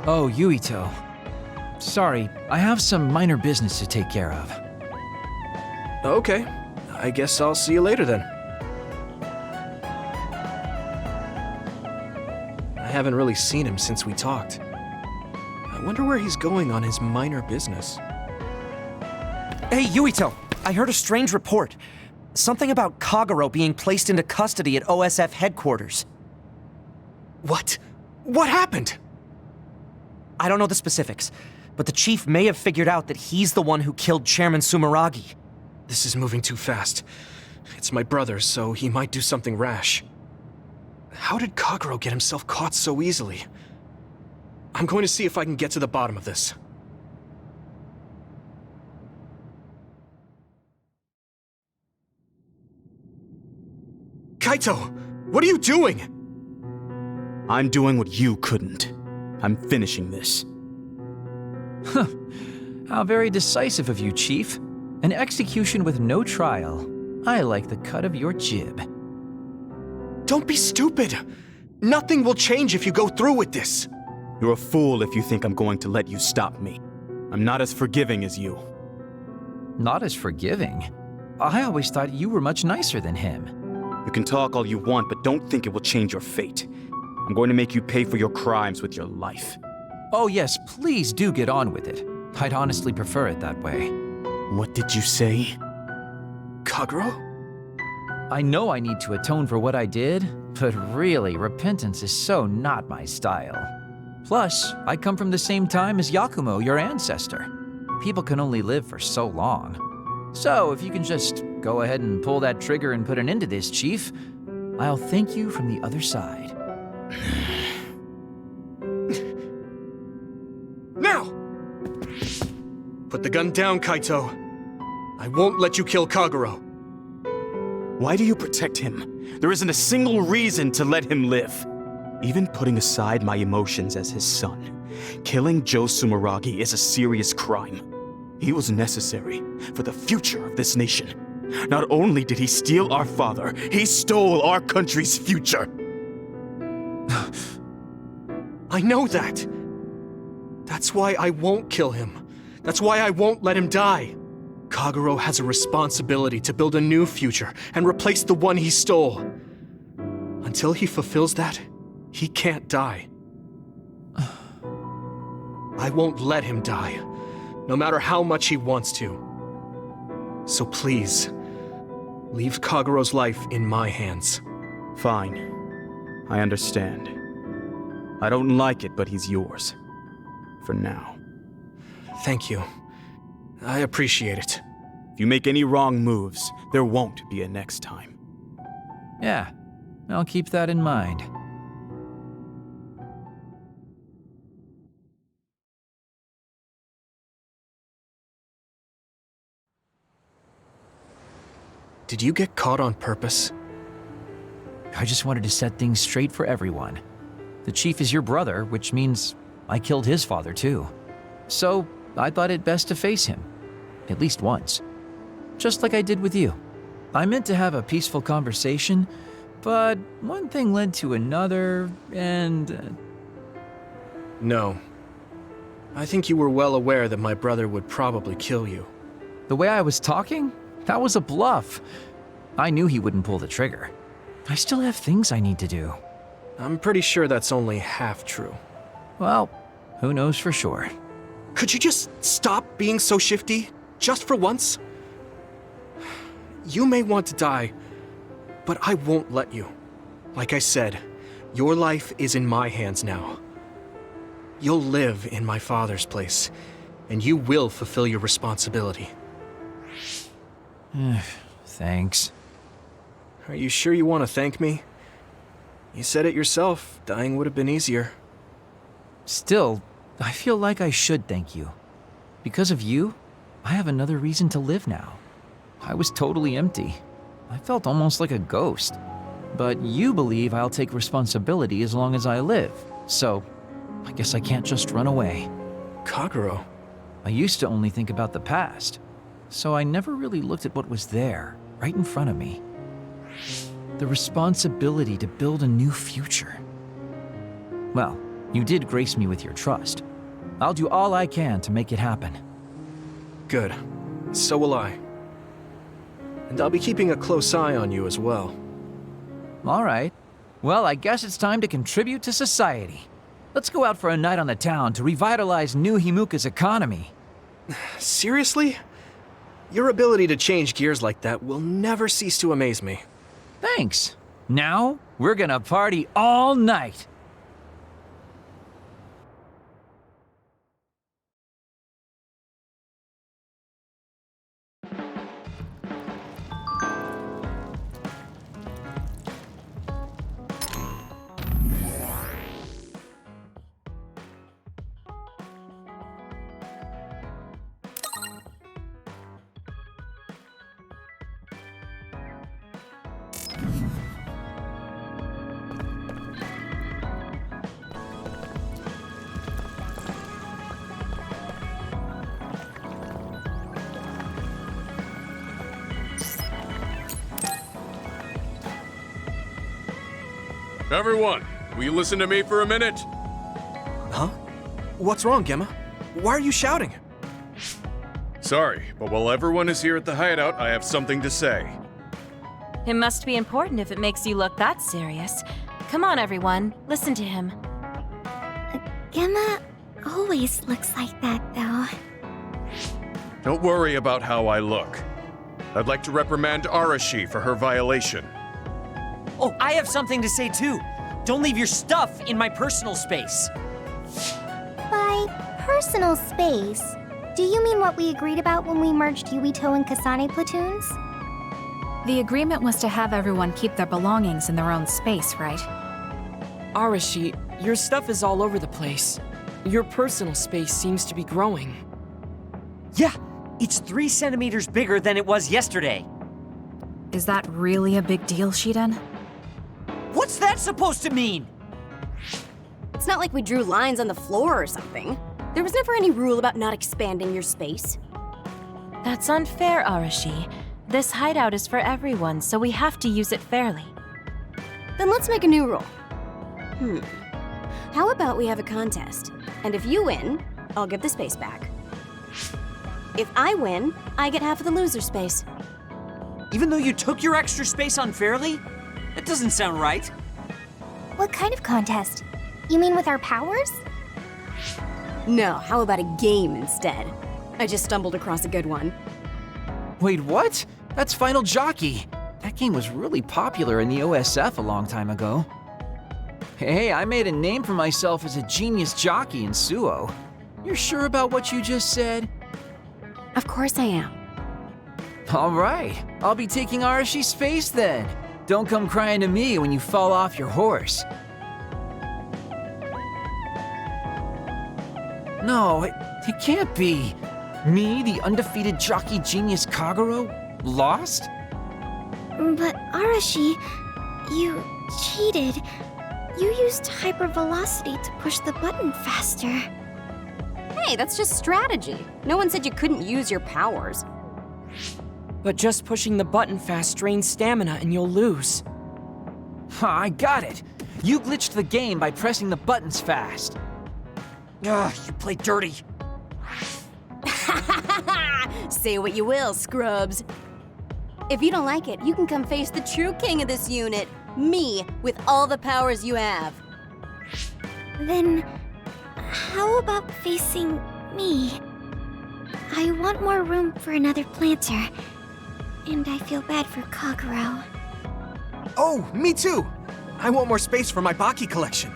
Oh, Yuito. Sorry, I have some minor business to take care of. Okay, I guess I'll see you later then. I haven't really seen him since we talked. I wonder where he's going on his minor business. Hey, Yuito! I heard a strange report. Something about Kagero being placed into custody at OSF headquarters. What? What happened? I don't know the specifics, but the chief may have figured out that he's the one who killed Chairman Sumeragi. This is moving too fast. It's my brother, so he might do something rash. How did Kagero get himself caught so easily? I'm going to see if I can get to the bottom of this. Kaito! What are you doing? I'm doing what you couldn't. I'm finishing this. Huh. How very decisive of you, Chief. An execution with no trial. I like the cut of your jib. Don't be stupid. Nothing will change if you go through with this. You're a fool if you think I'm going to let you stop me. I'm not as forgiving as you. Not as forgiving? I always thought you were much nicer than him. You can talk all you want, but don't think it will change your fate. I'm going to make you pay for your crimes with your life. Oh yes, please do get on with it. I'd honestly prefer it that way. What did you say? Kagero? I know I need to atone for what I did, but really, repentance is so not my style. Plus, I come from the same time as Yakumo, your ancestor. People can only live for so long. So, if you can just go ahead and pull that trigger and put an end to this, Chief, I'll thank you from the other side. Now! Put the gun down, Kaito. I won't let you kill Kagero. Why do you protect him? There isn't a single reason to let him live. Even putting aside my emotions as his son, killing Joe Sumeragi is a serious crime. He was necessary for the future of this nation. Not only did he steal our father, he stole our country's future. I know that. That's why I won't kill him. That's why I won't let him die. Kagero has a responsibility to build a new future and replace the one he stole. Until he fulfills that, he can't die. I won't let him die, no matter how much he wants to. So please, leave Kagero's life in my hands. Fine. I understand. I don't like it, but he's yours. For now. Thank you. I appreciate it. If you make any wrong moves, there won't be a next time. Yeah, I'll keep that in mind. Did you get caught on purpose? I just wanted to set things straight for everyone. The Chief is your brother, which means I killed his father too. So I thought it best to face him. At least once. Just like I did with you. I meant to have a peaceful conversation, but one thing led to another, and... No. I think you were well aware that my brother would probably kill you. The way I was talking? That was a bluff. I knew he wouldn't pull the trigger. I still have things I need to do. I'm pretty sure that's only half true. Well, who knows for sure. Could you just stop being so shifty? Just for once? You may want to die, but I won't let you. Like I said, your life is in my hands now. You'll live in my father's place, and you will fulfill your responsibility. Thanks. Are you sure you want to thank me? You said it yourself, dying would have been easier. Still, I feel like I should thank you. Because of you, I have another reason to live now. I was totally empty. I felt almost like a ghost. But you believe I'll take responsibility as long as I live, so I guess I can't just run away. Kagero? I used to only think about the past, so I never really looked at what was there, right in front of me. The responsibility to build a new future. Well, you did grace me with your trust. I'll do all I can to make it happen. Good. So will I. And I'll be keeping a close eye on you as well. All right. Well, I guess it's time to contribute to society. Let's go out for a night on the town to revitalize New Himuka's economy. Seriously? Your ability to change gears like that will never cease to amaze me. Thanks. Now, we're gonna party all night. Everyone, will you listen to me for a minute? Huh? What's wrong, Gemma? Why are you shouting? Sorry, but while everyone is here at the hideout, I have something to say. It must be important if it makes you look that serious. Come on, everyone. Listen to him. Gemma always looks like that, though. Don't worry about how I look. I'd like to reprimand Arashi for her violation. Oh, I have something to say too. Don't leave your stuff in my personal space. By personal space, do you mean what we agreed about when we merged Yuito and Kasane platoons? The agreement was to have everyone keep their belongings in their own space, right? Arashi, your stuff is all over the place. Your personal space seems to be growing. Yeah, it's 3 centimeters bigger than it was yesterday. Is that really a big deal, Shiden? What's that supposed to mean? It's not like we drew lines on the floor or something. There was never any rule about not expanding your space. That's unfair, Arashi. This hideout is for everyone, so we have to use it fairly. Then let's make a new rule. How about we have a contest? And if you win, I'll give the space back. If I win, I get half of the loser space. Even though you took your extra space unfairly? That doesn't sound right. What kind of contest? You mean with our powers? No, how about a game instead? I just stumbled across a good one. Wait, what? That's Final Jockey. That game was really popular in the OSF a long time ago. Hey, I made a name for myself as a genius jockey in Suo. You're sure about what you just said? Of course I am. All right, I'll be taking Arashi's space then. Don't come crying to me when you fall off your horse. No, it can't be. Me, the undefeated jockey genius Kagero, lost? But Arashi, you cheated. You used hypervelocity to push the button faster. Hey, that's just strategy. No one said you couldn't use your powers. But just pushing the button fast drains stamina and you'll lose. I got it. You glitched the game by pressing the buttons fast. Ugh, you play dirty. Say what you will, scrubs. If you don't like it, you can come face the true king of this unit. Me, with all the powers you have. Then, how about facing me? I want more room for another planter. And I feel bad for Kagero. Oh, me too! I want more space for my Baki collection.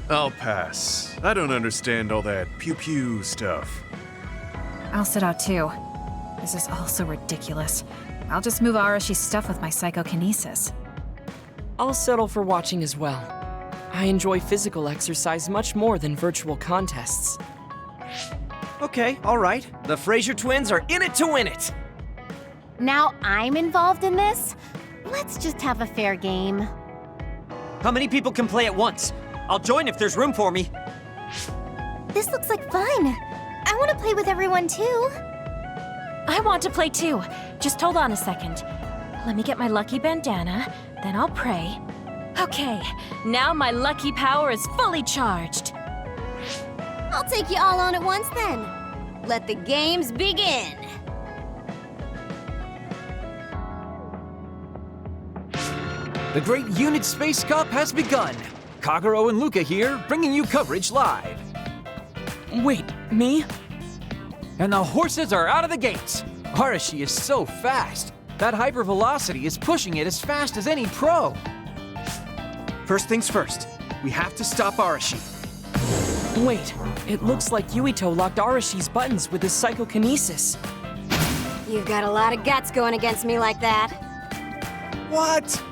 I'll pass. I don't understand all that pew-pew stuff. I'll sit out too. This is all so ridiculous. I'll just move Arashi's stuff with my psychokinesis. I'll settle for watching as well. I enjoy physical exercise much more than virtual contests. Okay, all right. The Fraser twins are in it to win it. Now I'm involved in this? Let's just have a fair game. How many people can play at once? I'll join if there's room for me. This looks like fun. I want to play with everyone too. I want to play too. Just hold on a second. Let me get my lucky bandana, then I'll pray. Okay, now my lucky power is fully charged. I'll take you all on at once then. Let the games begin. The Great Unit Space Cup has begun. Kagero and Luca here, bringing you coverage live. Wait, me? And the horses are out of the gates. Arashi is so fast. That hypervelocity is pushing it as fast as any pro. First things first, we have to stop Arashi. Wait, it looks like Yuito locked Arashi's buttons with his psychokinesis. You've got a lot of guts going against me like that. What?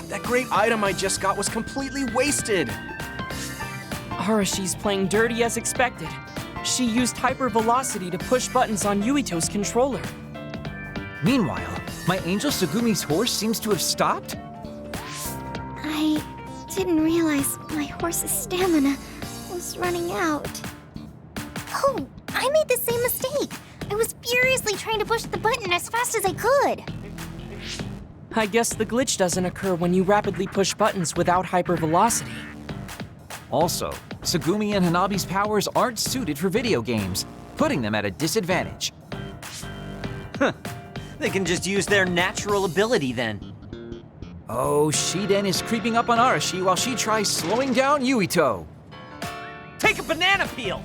That great item I just got was completely wasted. Arashi's playing dirty as expected. She used hypervelocity to push buttons on Yuito's controller. Meanwhile, my angel Sugumi's horse seems to have stopped? I didn't realize my horse's stamina was running out. Oh, I made the same mistake. I was furiously trying to push the button as fast as I could. I guess the glitch doesn't occur when you rapidly push buttons without hypervelocity. Also, Tsugumi and Hanabi's powers aren't suited for video games, putting them at a disadvantage. They can just use their natural ability then. Oh, Shiden is creeping up on Arashi while she tries slowing down Yuito. Take a banana peel!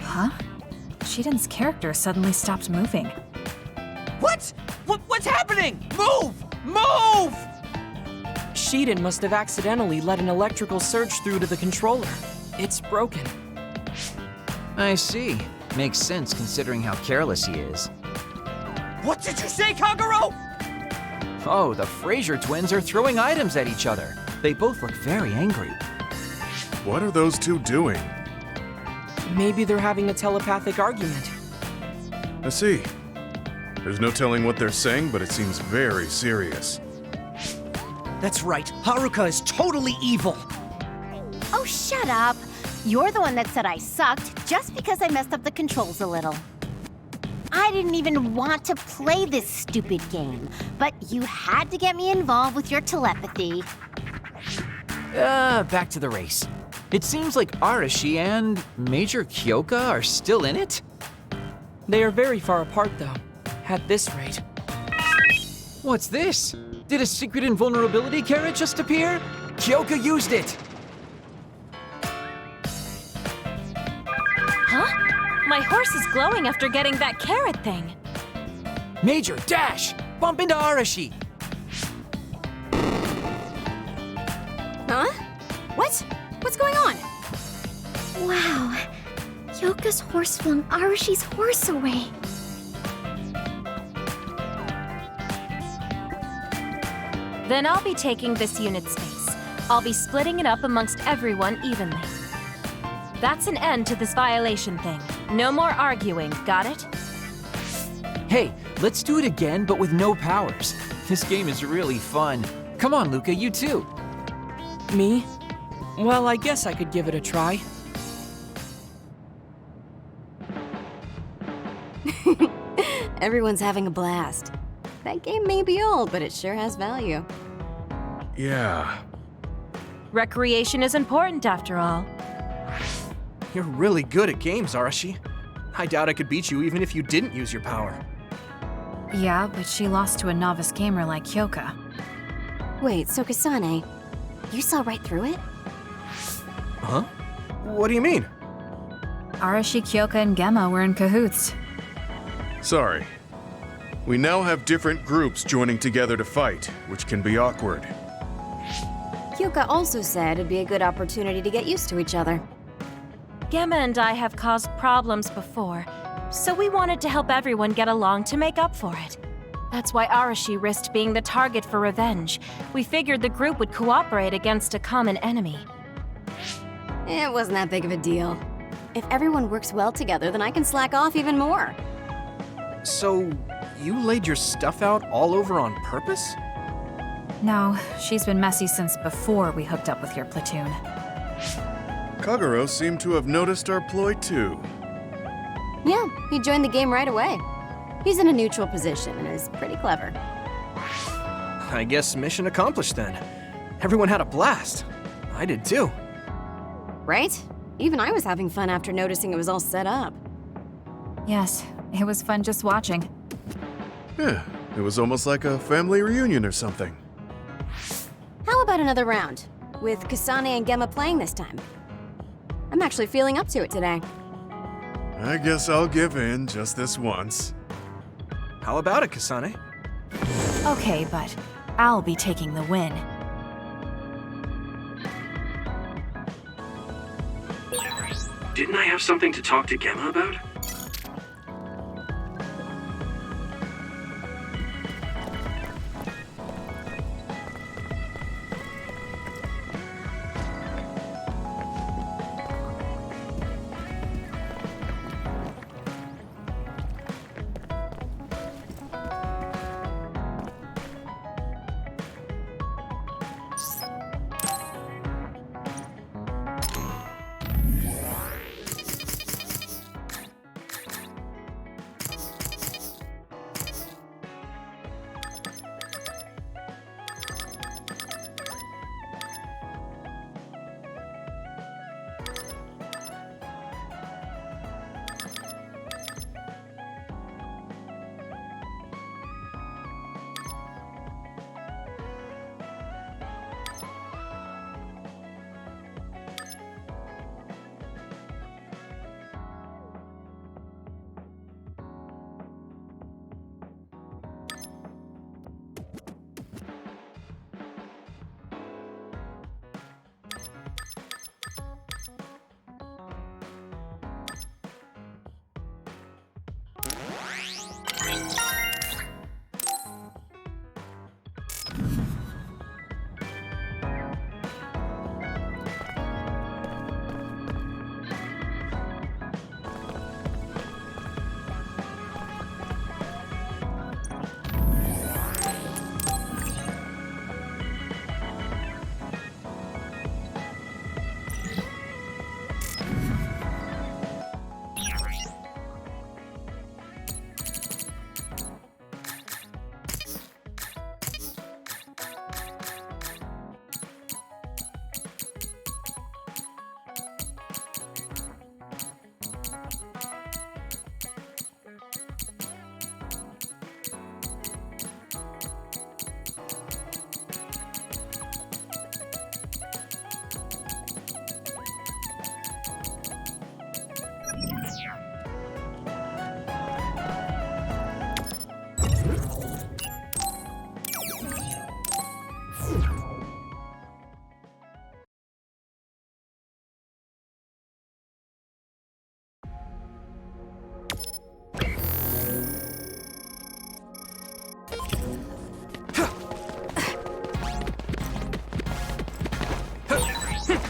Huh? Shiden's character suddenly stopped moving. What? What's happening? Move! Move! Shiden must have accidentally let an electrical surge through to the controller. It's broken. I see. Makes sense considering how careless he is. What did you say, Kagero? Oh, the Fraser twins are throwing items at each other. They both look very angry. What are those two doing? Maybe they're having a telepathic argument. I see. There's no telling what they're saying, but it seems very serious. That's right. Haruka is totally evil. Oh, shut up. You're the one that said I sucked just because I messed up the controls a little. I didn't even want to play this stupid game, but you had to get me involved with your telepathy. Back to the race. It seems like Arashi and Major Kyoka are still in it? They are very far apart, though, at this rate. What's this? Did a secret invulnerability carrot just appear? Kyoka used it! Huh? My horse is glowing after getting that carrot thing. Major, dash! Bump into Arashi! Huh? What? What's going on? Wow. Kyoka's horse flung Arashi's horse away. Then I'll be taking this unit space. I'll be splitting it up amongst everyone evenly. That's an end to this violation thing. No more arguing, got it? Hey, let's do it again, but with no powers. This game is really fun. Come on, Luca, you too. Me? Well, I guess I could give it a try. Everyone's having a blast. That game may be old, but it sure has value. Yeah. Recreation is important after all. You're really good at games, Arashi. I doubt I could beat you even if you didn't use your power. Yeah, but she lost to a novice gamer like Kyoka. Wait, so Kasane, you saw right through it? Huh? What do you mean? Arashi, Kyoka, and Gemma were in cahoots. Sorry. We now have different groups joining together to fight, which can be awkward. Kyoka also said it'd be a good opportunity to get used to each other. Gemma and I have caused problems before, so we wanted to help everyone get along to make up for it. That's why Arashi risked being the target for revenge. We figured the group would cooperate against a common enemy. It wasn't that big of a deal. If everyone works well together, then I can slack off even more. So, you laid your stuff out all over on purpose? No, she's been messy since before we hooked up with your platoon. Kagero seemed to have noticed our ploy too. Yeah, he joined the game right away. He's in a neutral position and is pretty clever. I guess mission accomplished then. Everyone had a blast. I did too. Right? Even I was having fun after noticing it was all set up. Yes, it was fun just watching. Yeah, it was almost like a family reunion or something. How about another round? With Kasane and Gemma playing this time. I'm actually feeling up to it today. I guess I'll give in just this once. How about it, Kasane? Okay, but I'll be taking the win. Didn't I have something to talk to Gemma about?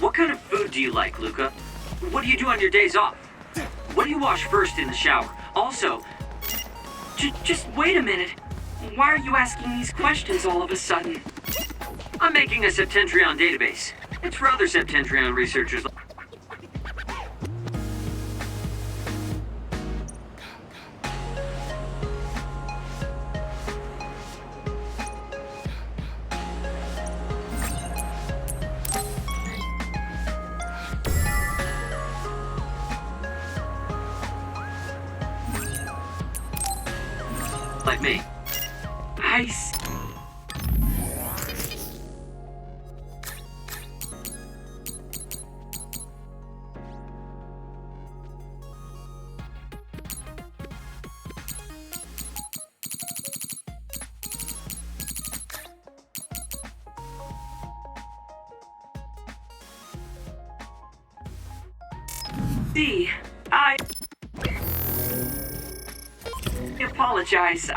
What kind of food do you like, Luca? What do you do on your days off? What do you wash first in the shower? Also, just wait a minute. Why are you asking these questions all of a sudden? I'm making a Septentrion database. It's for other Septentrion researchers. Like me. I see. I apologize.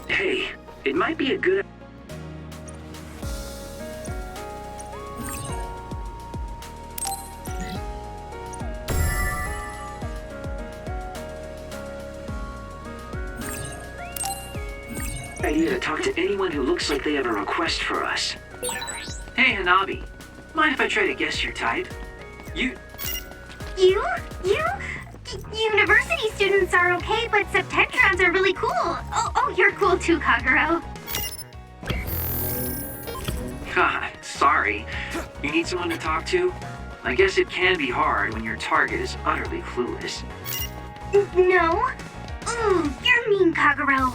Hey, it might be a good idea to talk to anyone who looks like they have a request for us. Hey, Hanabi. Mind if I try to guess your type? You? University students are okay, but Septentrons are really cool. Oh, you're cool too, Kagero. God, sorry. You need someone to talk to? I guess it can be hard when your target is utterly clueless. No. Ooh, you're mean, Kagero.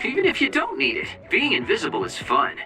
Even if you don't need it, being invisible is fun.